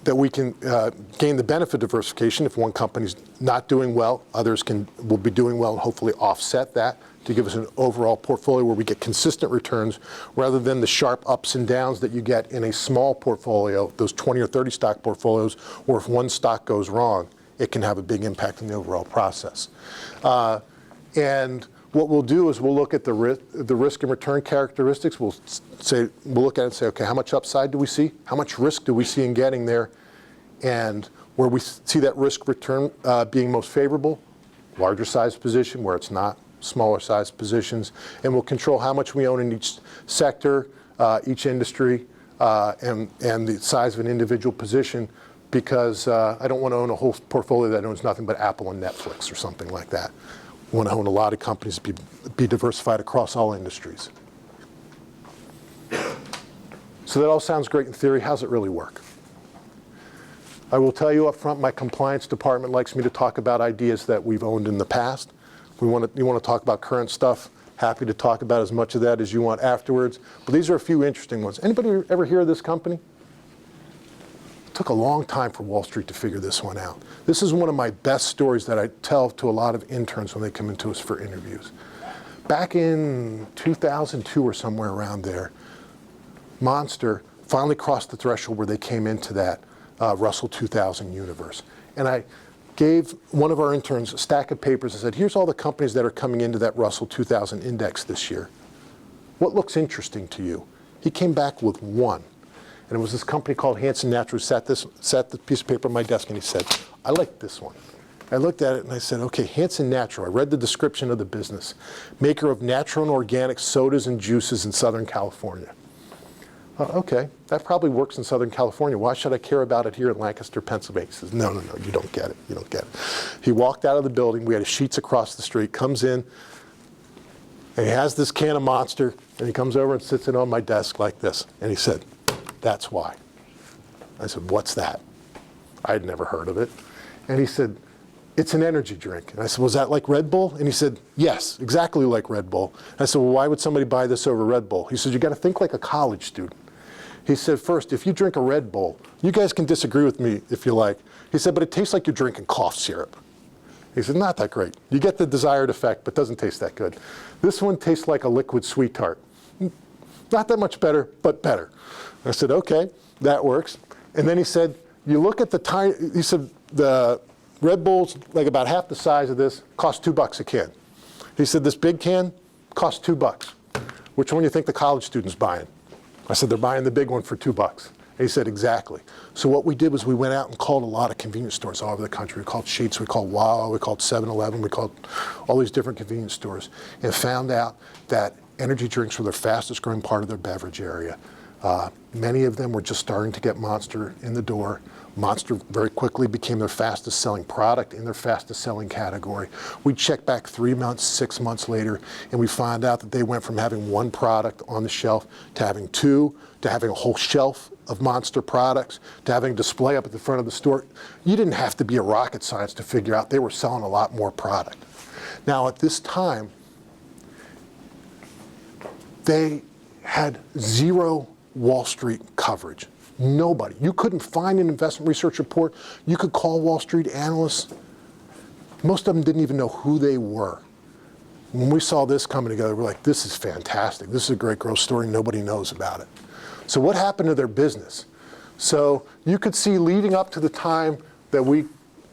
the benefit of diversification. If one company's not doing well, others will be doing well and hopefully offset that to give us an overall portfolio where we get consistent returns rather than the sharp ups and downs that you get in a small portfolio, those 20 or 30 stock portfolios, where if one stock goes wrong, it can have a big impact on the overall process. And what we'll do is we'll look at the risk and return characteristics. We'll look at it and say, okay, how much upside do we see? How much risk do we see in getting there? And where we see that risk return being most favorable, larger size position. Where it's not, smaller size positions. And we'll control how much we own in each sector, each industry, and the size of an individual position, because I don't want to own a whole portfolio that owns nothing but Apple and Netflix or something like that. I want to own a lot of companies, be diversified across all industries. So that all sounds great in theory. How's it really work? I will tell you up front, my compliance department likes me to talk about ideas that we've owned in the past. You want to talk about current stuff, happy to talk about as much of that as you want afterwards. But these are a few interesting ones. Anybody ever hear of this company? It took a long time for Wall Street to figure this one out. This is one of my best stories that I tell to a lot of interns when they come into us for interviews. Back in 2002 or somewhere around there, Monster finally crossed the threshold where they came into that Russell 2000 universe. And I gave one of our interns a stack of papers and said, here's all the companies that are coming into that Russell 2000 index this year. What looks interesting to you? He came back with one. And it was this company called Hansen Natural, sat the piece of paper on my desk, and he said, I like this one. I looked at it and I said, okay, Hansen Natural. I read the description of the business. Maker of natural and organic sodas and juices in Southern California. Okay, that probably works in Southern California. Why should I care about it here in Lancaster, Pennsylvania? He says, no, you don't get it. You don't get it. He walked out of the building. We had a Sheetz across the street, comes in, and he has this can of Monster, and he comes over and sits it on my desk like this. And he said, that's why. I said, what's that? I had never heard of it. And he said, it's an energy drink. And I said, was that like Red Bull? And he said, yes, exactly like Red Bull. And I said, well, why would somebody buy this over Red Bull? He said, you got to think like a college student. He said, first, if you drink a Red Bull, you guys can disagree with me if you like. He said, but it tastes like you're drinking cough syrup. He said, not that great. You get the desired effect, but doesn't taste that good. This one tastes like a liquid sweet tart. Not that much better, but better. I said, okay, that works. And then he said, you look at the tiny, he said, the Red Bull's like about half the size of this, costs $2 a can. He said, this big can costs $2. Which one do you think the college student's buying? I said, they're buying the big one for $2. And he said, exactly. So what we did was we went out and called a lot of convenience stores all over the country. We called Sheetz, we called Wawa, we called 7-Eleven, we called all these different convenience stores, and found out that energy drinks were the fastest growing part of their beverage area. Many of them were just starting to get Monster in the door. Monster very quickly became their fastest selling product in their fastest selling category. We checked back 3 months, 6 months later, and we found out that they went from having one product on the shelf to having two, to having a whole shelf of Monster products, to having a display up at the front of the store. You didn't have to be a rocket science to figure out they were selling a lot more product. Now at this time, they had zero Wall Street coverage. Nobody. You couldn't find an investment research report. You could call Wall Street analysts. Most of them didn't even know who they were. When we saw this coming together, we're like, this is fantastic. This is a great growth story. Nobody knows about it. So what happened to their business? So you could see leading up to the time that we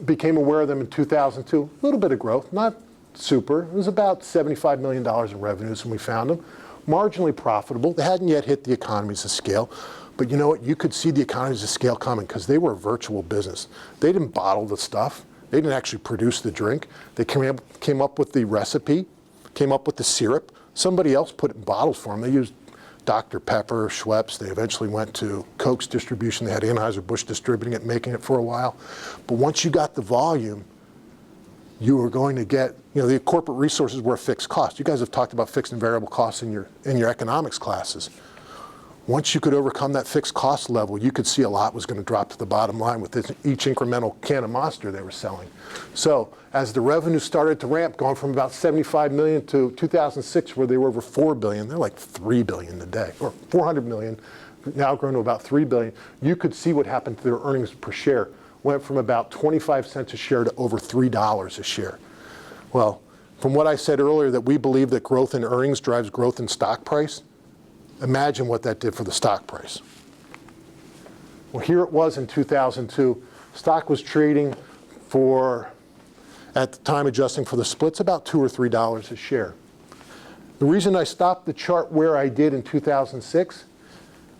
became aware of them in 2002, a little bit of growth, not super. It was about $75 million in revenues when we found them. Marginally profitable. They hadn't yet hit the economies of scale. But you know what? You could see the economies of scale coming because they were a virtual business. They didn't bottle the stuff. They didn't actually produce the drink. They came up with the recipe, came up with the syrup. Somebody else put it in bottles for them. They used Dr. Pepper, Schweppes. They eventually went to Coke's distribution. They had Anheuser-Busch distributing it, making it for a while. But once you got the volume, you were going to get, the corporate resources were a fixed cost. You guys have talked about fixed and variable costs in your economics classes. Once you could overcome that fixed cost level, you could see a lot was going to drop to the bottom line with each incremental can of Monster they were selling. So as the revenue started to ramp, going from about $75 million to 2006, where they were over $4 billion, they're like $3 billion today, or $400 million, now grown to about $3 billion. You could see what happened to their earnings per share. Went from about 25 cents a share to over $3 a share. Well, from what I said earlier, that we believe that growth in earnings drives growth in stock price, imagine what that did for the stock price. Well, here it was in 2002. Stock was trading for, at the time adjusting for the splits, about $2 or $3 a share. The reason I stopped the chart where I did in 2006,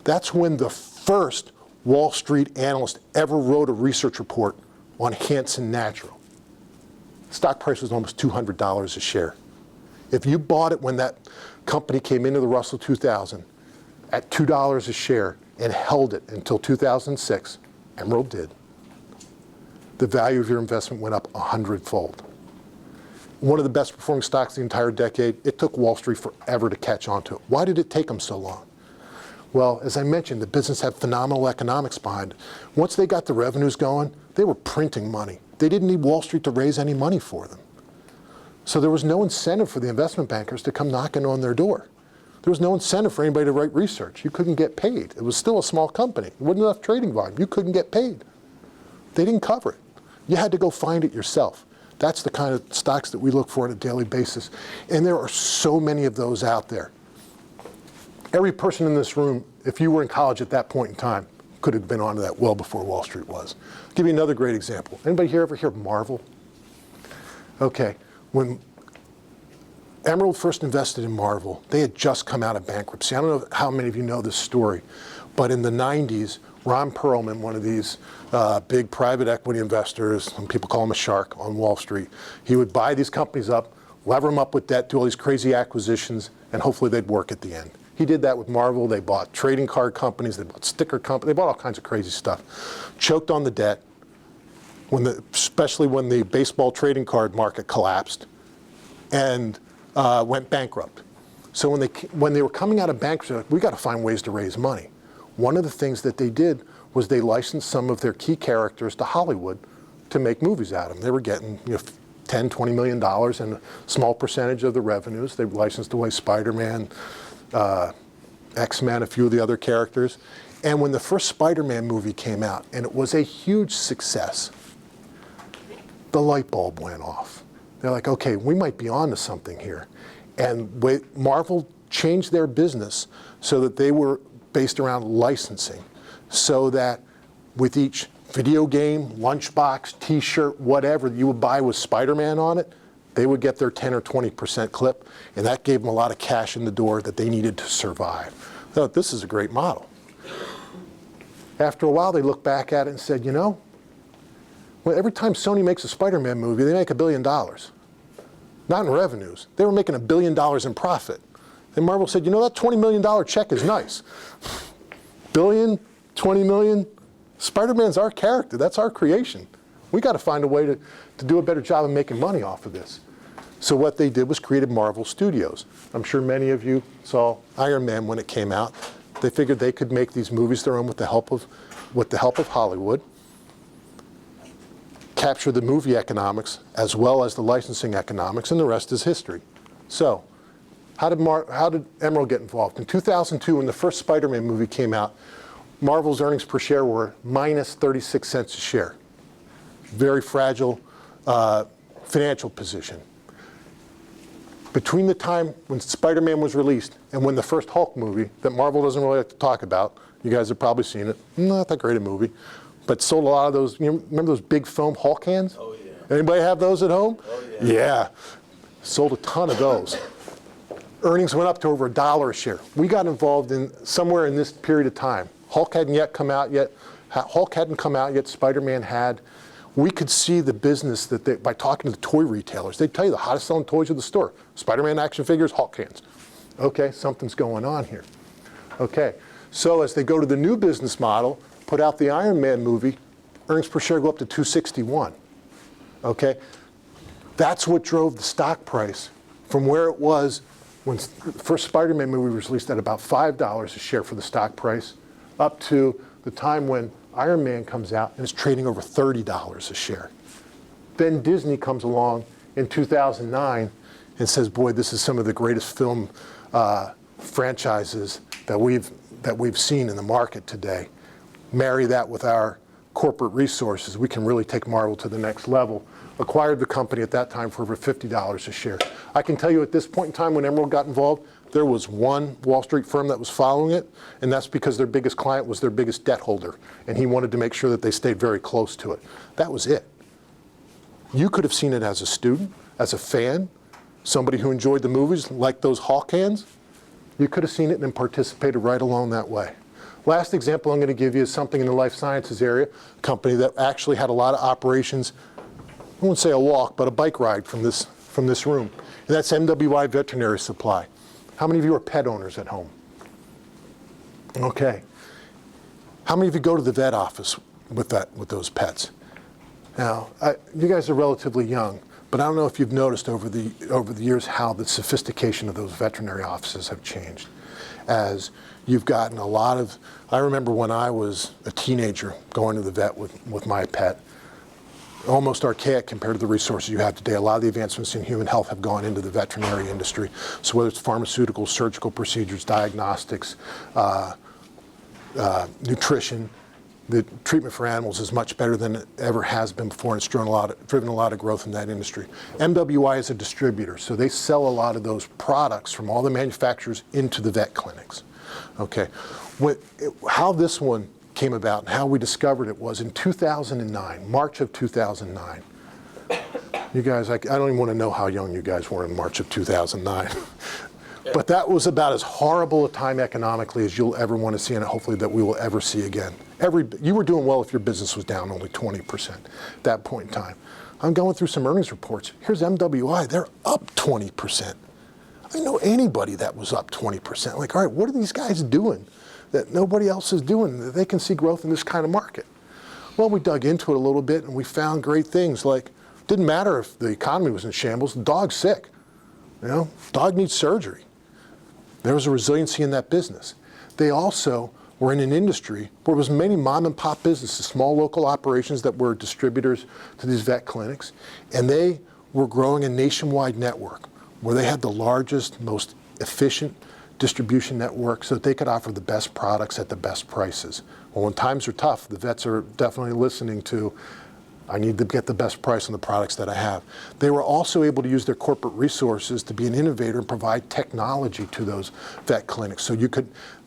that's when the first Wall Street analyst ever wrote a research report on Hansen Natural. Stock price was almost $200 a share. If you bought it when that company came into the Russell 2000 at $2 a share and held it until 2006, Emerald did, the value of your investment went up 100-fold. One of the best performing stocks the entire decade. It took Wall Street forever to catch on to it. Why did it take them so long? Well, as I mentioned, the business had phenomenal economics behind it. Once they got the revenues going, they were printing money. They didn't need Wall Street to raise any money for them. So there was no incentive for the investment bankers to come knocking on their door. There was no incentive for anybody to write research. You couldn't get paid. It was still a small company. There wasn't enough trading volume. You couldn't get paid. They didn't cover it. You had to go find it yourself. That's the kind of stocks that we look for on a daily basis. And there are so many of those out there. Every person in this room, if you were in college at that point in time, could have been onto that well before Wall Street was. I'll give you another great example. Anybody here ever hear of Marvel? Okay, when Emerald first invested in Marvel, they had just come out of bankruptcy. I don't know how many of you know this story, but in the 90s, Ron Perlman, one of these big private equity investors, some people call him a shark on Wall Street, he would buy these companies up, lever them up with debt, do all these crazy acquisitions, and hopefully they'd work at the end. He did that with Marvel. They bought trading card companies. They bought sticker companies. They bought all kinds of crazy stuff. Choked on the debt, especially when the baseball trading card market collapsed, and went bankrupt. So when they were coming out of bankruptcy, like, we got to find ways to raise money. One of the things that they did was they licensed some of their key characters to Hollywood to make movies out of them. They were getting $10, $20 million and a small percentage of the revenues. They licensed away Spider-Man, X-Men, a few of the other characters. And when the first Spider-Man movie came out, and it was a huge success, the light bulb went off. They're like, okay, we might be onto something here. And Marvel changed their business so that they were based around licensing, so that with each video game, lunchbox, t-shirt, whatever you would buy with Spider-Man on it, they would get their 10 or 20% clip, and that gave them a lot of cash in the door that they needed to survive. They thought, this is a great model. After a while, they looked back at it and said, well, every time Sony makes a Spider-Man movie, they make $1 billion. Not in revenues. They were making $1 billion in profit. And Marvel said, you know, that $20 million check is nice. Billion, 20 million, Spider-Man's our character, that's our creation. We got to find a way to do a better job of making money off of this. So what they did was created Marvel Studios. I'm sure many of you saw Iron Man when it came out. They figured they could make these movies their own with the help of Hollywood, capture the movie economics as well as the licensing economics, and the rest is history. So, how did Emerald get involved? In 2002, when the first Spider-Man movie came out, Marvel's earnings per share were minus 36 cents a share. Very fragile financial position. Between the time when Spider-Man was released and when the first Hulk movie, that Marvel doesn't really like to talk about, you guys have probably seen it, not that great a movie, but sold a lot of those, you know, remember those big foam Hulk cans? Oh, yeah. Anybody have those at home? Oh, yeah. Yeah, sold a ton of those. Earnings went up to over $1 a share. We got involved in somewhere in this period of time. Hulk hadn't yet come out yet. Spider-Man had. We could see the business that by talking to the toy retailers. They'd tell you the hottest selling toys of the store. Spider-Man action figures, Hulk cans. Okay, something's going on here. Okay, so as they go to the new business model, put out the Iron Man movie, earnings per share go up to $2.61. Okay, that's what drove the stock price from where it was when the first Spider-Man movie was released at about $5 a share for the stock price, up to the time when Iron Man comes out and it's trading over $30 a share. Then Disney comes along in 2009 and says, boy, this is some of the greatest film franchises that we've seen in the market today. Marry that with our corporate resources, we can really take Marvel to the next level. Acquired the company at that time for over $50 a share. I can tell you at this point in time when Emerald got involved, there was one Wall Street firm that was following it, and that's because their biggest client was their biggest debt holder, and he wanted to make sure that they stayed very close to it. That was it. You could have seen it as a student, as a fan, somebody who enjoyed the movies, like those Hulk cans. You could have seen it and participated right along that way. Last example I'm going to give you is something in the life sciences area, a company that actually had a lot of operations, I won't say a walk, but a bike ride from this room. And that's MWI Veterinary Supply. How many of you are pet owners at home? Okay. How many of you go to the vet office with those pets? Now, you guys are relatively young, but I don't know if you've noticed over the years how the sophistication of those veterinary offices have changed. As you've gotten a lot of, I remember when I was a teenager going to the vet with my pet, almost archaic compared to the resources you have today. A lot of the advancements in human health have gone into the veterinary industry. So whether it's pharmaceuticals, surgical procedures, diagnostics, nutrition, the treatment for animals is much better than it ever has been before, and it's driven a lot of growth in that industry. MWI is a distributor, so they sell a lot of those products from all the manufacturers into the vet clinics. Okay, how this one came about and how we discovered it was in 2009, March of 2009. You guys, I don't even want to know how young you guys were in March of 2009. But that was about as horrible a time economically as you'll ever want to see, and hopefully that we will ever see again. You were doing well if your business was down only 20% at that point in time. I'm going through some earnings reports. Here's MWI, they're up 20%. I didn't know anybody that was up 20%. Like, all right, what are these guys doing that nobody else is doing, that they can see growth in this kind of market? Well, we dug into it a little bit and we found great things like, didn't matter if the economy was in shambles, the dog's sick. You know, dog needs surgery. There was a resiliency in that business. They also were in an industry where there was many mom and pop businesses, small local operations that were distributors to these vet clinics, and they were growing a nationwide network where they had the largest, most efficient distribution network so that they could offer the best products at the best prices. Well, when times are tough, the vets are definitely listening to, I need to get the best price on the products that I have. They were also able to use their corporate resources to be an innovator and provide technology to those vet clinics. So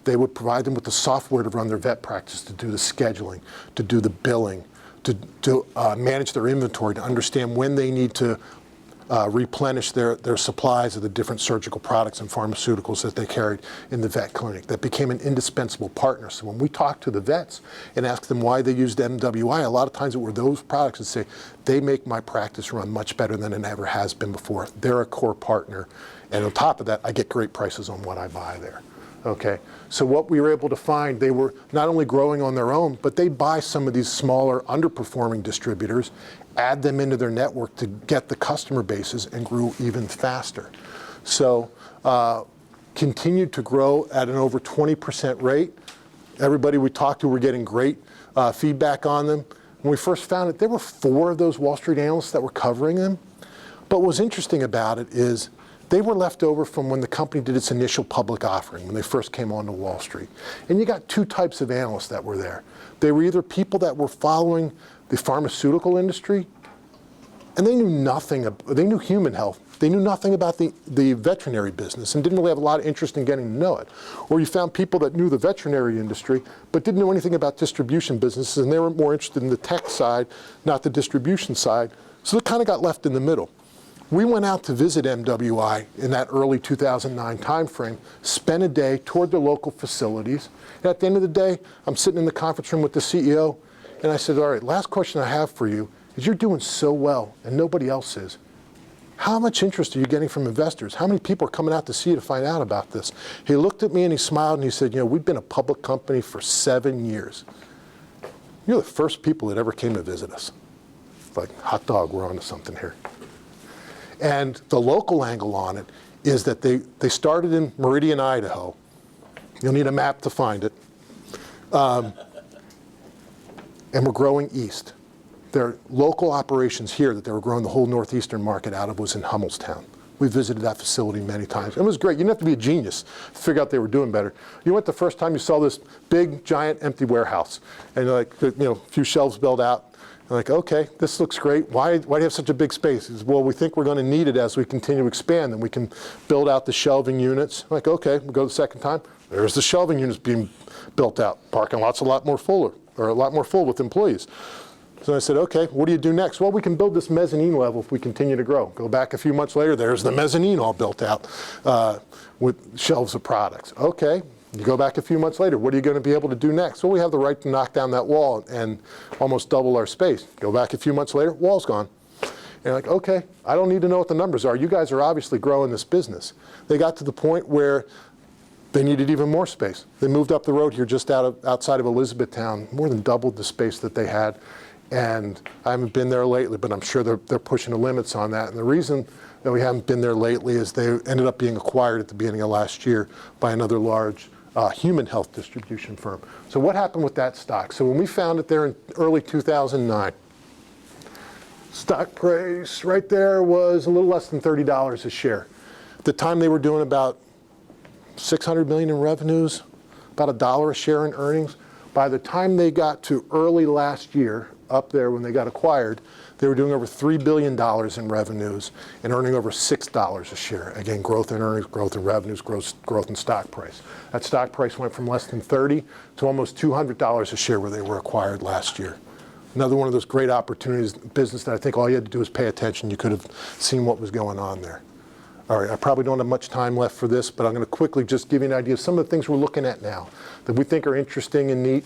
they would provide them with the software to run their vet practice, to do the scheduling, to do the billing, to manage their inventory, to understand when they need to replenish their supplies of the different surgical products and pharmaceuticals that they carried in the vet clinic. That became an indispensable partner. So when we talked to the vets and asked them why they used MWI, a lot of times it were those products that say, they make my practice run much better than it ever has been before. They're a core partner. And on top of that, I get great prices on what I buy there. Okay, so what we were able to find, they were not only growing on their own, but they buy some of these smaller underperforming distributors, add them into their network to get the customer bases, and grew even faster. So continued to grow at an over 20% rate. Everybody we talked to were getting great feedback on them. When we first found it, there were 4 of those Wall Street analysts that were covering them. But what was interesting about it is they were left over from when the company did its initial public offering, when they first came onto Wall Street. And you got 2 types of analysts that were there. They were either people that were following the pharmaceutical industry, and they knew nothing, they knew human health. They knew nothing about the veterinary business and didn't really have a lot of interest in getting to know it. Or you found people that knew the veterinary industry, but didn't know anything about distribution businesses, and they were more interested in the tech side, not the distribution side. So they kind of got left in the middle. We went out to visit MWI in that early 2009 timeframe, spent a day, toured their local facilities. And at the end of the day, I'm sitting in the conference room with the CEO, and I said, all right, last question I have for you is you're doing so well, and nobody else is. How much interest are you getting from investors? How many people are coming out to see you to find out about this? He looked at me and he smiled and he said, we've been a public company for 7 years. You're the first people that ever came to visit us. It's like, hot dog, we're onto something here. And the local angle on it is that they started in Meridian, Idaho. You'll need a map to find it. And we're growing east. Their local operations here that they were growing the whole northeastern market out of was in Hummelstown. We visited that facility many times. It was great. You didn't have to be a genius to figure out they were doing better. You went the first time you saw this big, giant, empty warehouse. And you're like, a few shelves built out. You're like, okay, this looks great. Why do you have such a big space? He says, well, we think we're going to need it as we continue to expand, and we can build out the shelving units. I'm like, okay, we go the second time. There's the shelving units being built out. Parking lot's a lot more full with employees. So I said, okay, what do you do next? Well, we can build this mezzanine level if we continue to grow. Go back a few months later, there's the mezzanine all built out with shelves of products. Okay, you go back a few months later, what are you going to be able to do next? Well, we have the right to knock down that wall and almost double our space. Go back a few months later, wall's gone. And you're like, okay, I don't need to know what the numbers are. You guys are obviously growing this business. They got to the point where they needed even more space. They moved up the road here just outside of Elizabethtown, more than doubled the space that they had. And I haven't been there lately, but I'm sure they're pushing the limits on that. And the reason that we haven't been there lately is they ended up being acquired at the beginning of last year by another large human health distribution firm. So what happened with that stock? So when we found it there in early 2009, stock price right there was a little less than $30 a share. At the time they were doing about $600 million in revenues, about $1 a share in earnings. By the time they got to early last year, up there when they got acquired, they were doing over $3 billion in revenues and earning over $6 a share. Again, growth in earnings, growth in revenues, growth in stock price. That stock price went from less than $30 to almost $200 a share where they were acquired last year. Another one of those great opportunities in business that I think all you had to do was pay attention. You could have seen what was going on there. All right, I probably don't have much time left for this, but I'm going to quickly just give you an idea of some of the things we're looking at now that we think are interesting and neat.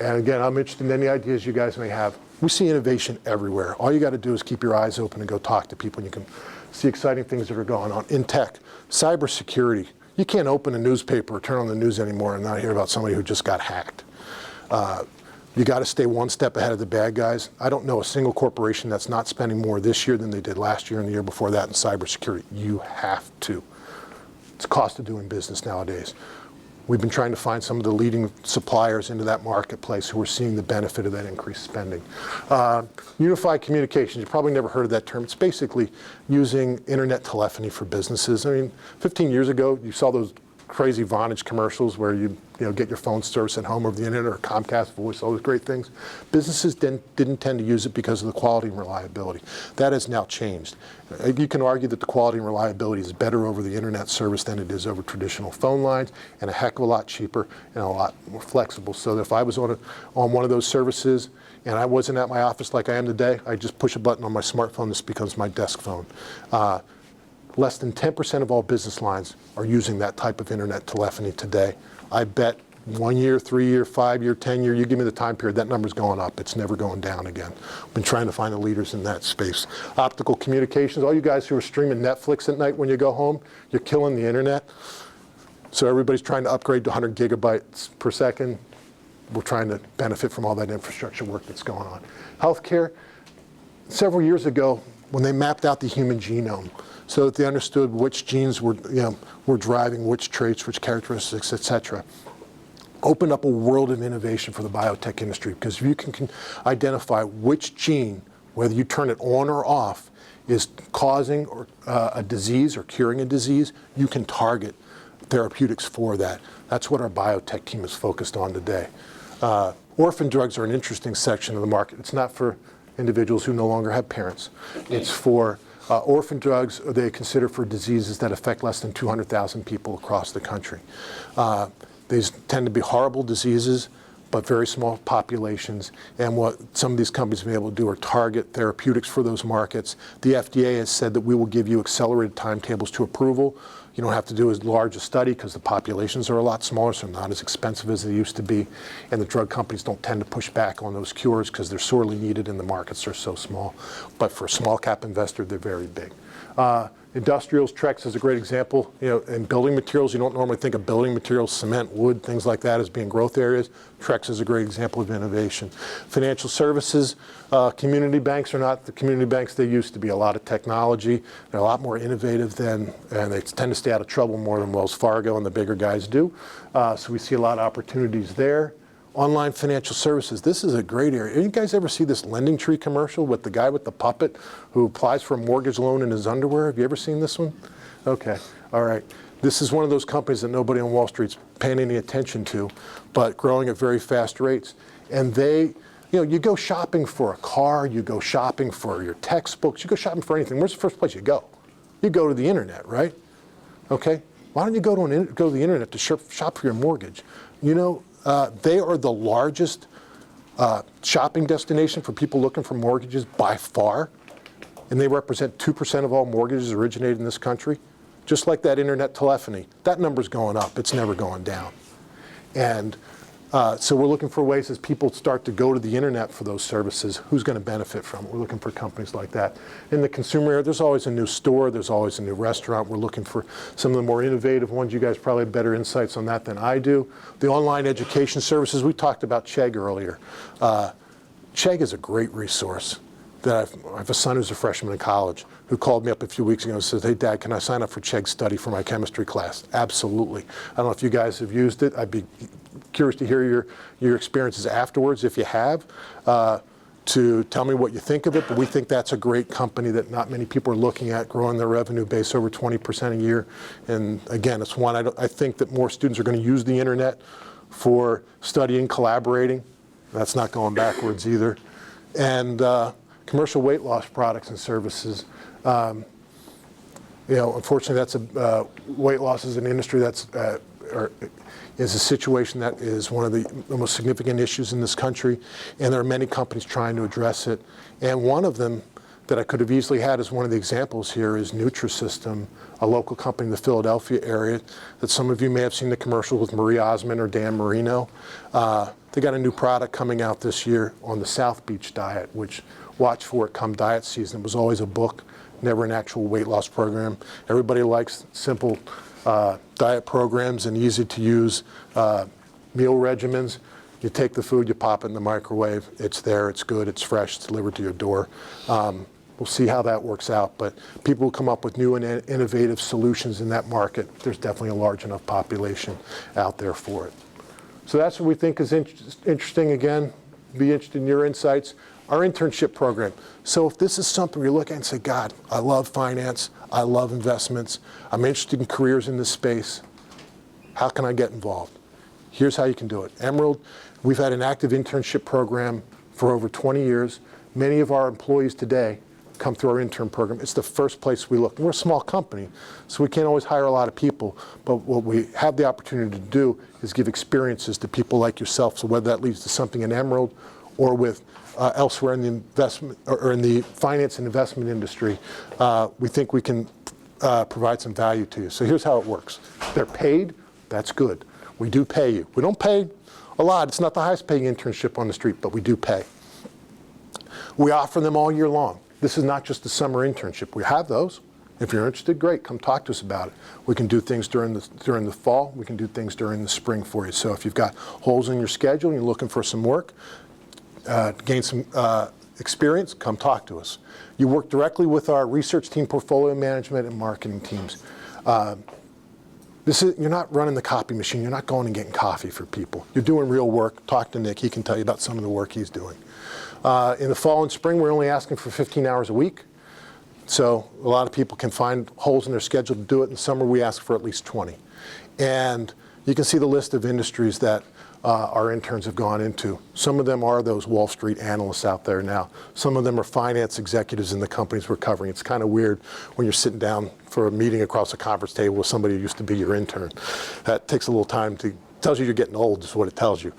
And again, I'm interested in any ideas you guys may have. We see innovation everywhere. All you got to do is keep your eyes open and go talk to people, and you can see exciting things that are going on. In tech, cybersecurity. You can't open a newspaper or turn on the news anymore and not hear about somebody who just got hacked. You got to stay one step ahead of the bad guys. I don't know a single corporation that's not spending more this year than they did last year and the year before that in cybersecurity. You have to. It's the cost of doing business nowadays. We've been trying to find some of the leading suppliers into that marketplace who are seeing the benefit of that increased spending. Unified communications, you've probably never heard of that term. It's basically using internet telephony for businesses. I mean, 15 years ago, you saw those crazy Vonage commercials where you get your phone service at home over the internet, or Comcast Voice, all those great things. Businesses didn't tend to use it because of the quality and reliability. That has now changed. You can argue that the quality and reliability is better over the internet service than it is over traditional phone lines, and a heck of a lot cheaper and a lot more flexible. So that if I was on one of those services and I wasn't at my office like I am today, I just push a button on my smartphone, this becomes my desk phone. Less than 10% of all business lines are using that type of internet telephony today. I bet 1 year, 3 year, 5 year, 10 year, you give me the time period, that number's going up. It's never going down again. I've been trying to find the leaders in that space. Optical communications, all you guys who are streaming Netflix at night when you go home, you're killing the internet. So everybody's trying to upgrade to 100 gigabytes per second. We're trying to benefit from all that infrastructure work that's going on. Healthcare, several years ago, when they mapped out the human genome, so that they understood which genes were driving which traits, which characteristics, et cetera, opened up a world of innovation for the biotech industry, because if you can identify which gene, whether you turn it on or off, is causing a disease or curing a disease, you can target therapeutics for that. That's what our biotech team is focused on today. Orphan drugs are an interesting section of the market. It's not for individuals who no longer have parents. It's for orphan drugs, they consider for diseases that affect less than 200,000 people across the country. These tend to be horrible diseases, but very small populations. And what some of these companies have been able to do are target therapeutics for those markets. The FDA has said that we will give you accelerated timetables to approval. You don't have to do as large a study because the populations are a lot smaller, so not as expensive as they used to be. And the drug companies don't tend to push back on those cures because they're sorely needed and the markets are so small. But for a small cap investor, they're very big. Industrials, Trex is a great example. In building materials, you don't normally think of building materials, cement, wood, things like that as being growth areas. Trex is a great example of innovation. Financial services, community banks are not the community banks they used to be. A lot of technology. They're a lot more innovative and they tend to stay out of trouble more than Wells Fargo and the bigger guys do. So we see a lot of opportunities there. Online financial services, this is a great area. You guys ever see this Lending Tree commercial with the guy with the puppet who applies for a mortgage loan in his underwear? Have you ever seen this one? Okay, all right. This is one of those companies that nobody on Wall Street's paying any attention to, but growing at very fast rates. And they, you go shopping for a car, you go shopping for your textbooks, you go shopping for anything. Where's the first place you go? You go to the internet, right? Okay, why don't you go to the internet to shop for your mortgage? They are the largest shopping destination for people looking for mortgages by far, and they represent 2% of all mortgages originated in this country. Just like that internet telephony, that number's going up. It's never going down. And so we're looking for ways as people start to go to the internet for those services, who's going to benefit from it? We're looking for companies like that. In the consumer area, there's always a new store, there's always a new restaurant. We're looking for some of the more innovative ones. You guys probably have better insights on that than I do. The online education services, we talked about Chegg earlier. Chegg is a great resource. I have a son who's a freshman in college who called me up a few weeks ago and says, "Hey, Dad, can I sign up for Chegg Study for my chemistry class?" Absolutely. I don't know if you guys have used it. I'd be curious to hear your experiences afterwards, if you have, to tell me what you think of it. But we think that's a great company that not many people are looking at, growing their revenue base over 20% a year. And again, it's one I think that more students are going to use the internet for studying, collaborating. That's not going backwards either. And commercial weight loss products and services. Unfortunately, that's weight loss is an industry that's is a situation that is one of the most significant issues in this country, and there are many companies trying to address it. And one of them that I could have easily had as one of the examples here is Nutrisystem, a local company in the Philadelphia area that some of you may have seen the commercial with Marie Osmond or Dan Marino. They got a new product coming out this year on the South Beach diet, which watch for it come diet season. It was always a book, never an actual weight loss program. Everybody likes simple diet programs and easy to use meal regimens. You take the food, you pop it in the microwave. It's there, it's good, it's fresh, it's delivered to your door. We'll see how that works out, but people will come up with new and innovative solutions in that market. There's definitely a large enough population out there for it. So that's what we think is interesting. Again, be interested in your insights. Our internship program. So if this is something you look at and say, God, I love finance, I love investments, I'm interested in careers in this space, how can I get involved? Here's how you can do it. Emerald, we've had an active internship program for over 20 years. Many of our employees today come through our intern program. It's the first place we look. We're a small company, so we can't always hire a lot of people, but what we have the opportunity to do is give experiences to people like yourself. So whether that leads to something in Emerald or with elsewhere in the investment or in the finance and investment industry, we think we can provide some value to you. So here's how it works. They're paid. That's good. We do pay you. We don't pay a lot. It's not the highest paying internship on the street, but we do pay. We offer them all year long. This is not just a summer internship. We have those. If you're interested, great, come talk to us about it. We can do things during the fall. We can do things during the spring for you. So if you've got holes in your schedule and you're looking for some work, gain some experience, come talk to us. You work directly with our research team, portfolio management, and marketing teams. You're not running the copy machine. You're not going and getting coffee for people. You're doing real work. Talk to Nick. He can tell you about some of the work he's doing. In the fall and spring, we're only asking for 15 hours a week. So a lot of people can find holes in their schedule to do it. In the summer, we ask for at least 20. And you can see the list of industries that our interns have gone into. Some of them are those Wall Street analysts out there now. Some of them are finance executives in the companies we're covering. It's kind of weird when you're sitting down for a meeting across a conference table with somebody who used to be your intern. That takes a little time to, tells you you're getting old is what it tells you.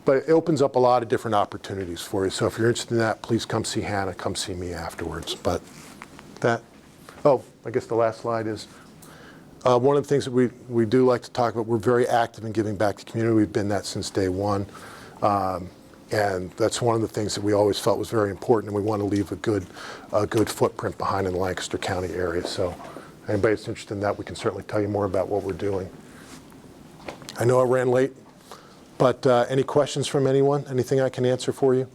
But it opens up a lot of different opportunities for you. So if you're interested in that, please come see Hannah, come see me afterwards. But that, oh, I guess the last slide is, one of the things that we do like to talk about, we're very active in giving back to the community. We've been that since day one. And that's one of the things that we always felt was very important, and we want to leave a good footprint behind in the Lancaster County area. So anybody that's interested in that, we can certainly tell you more about what we're doing. I know I ran late, but any questions from anyone? Anything I can answer for you?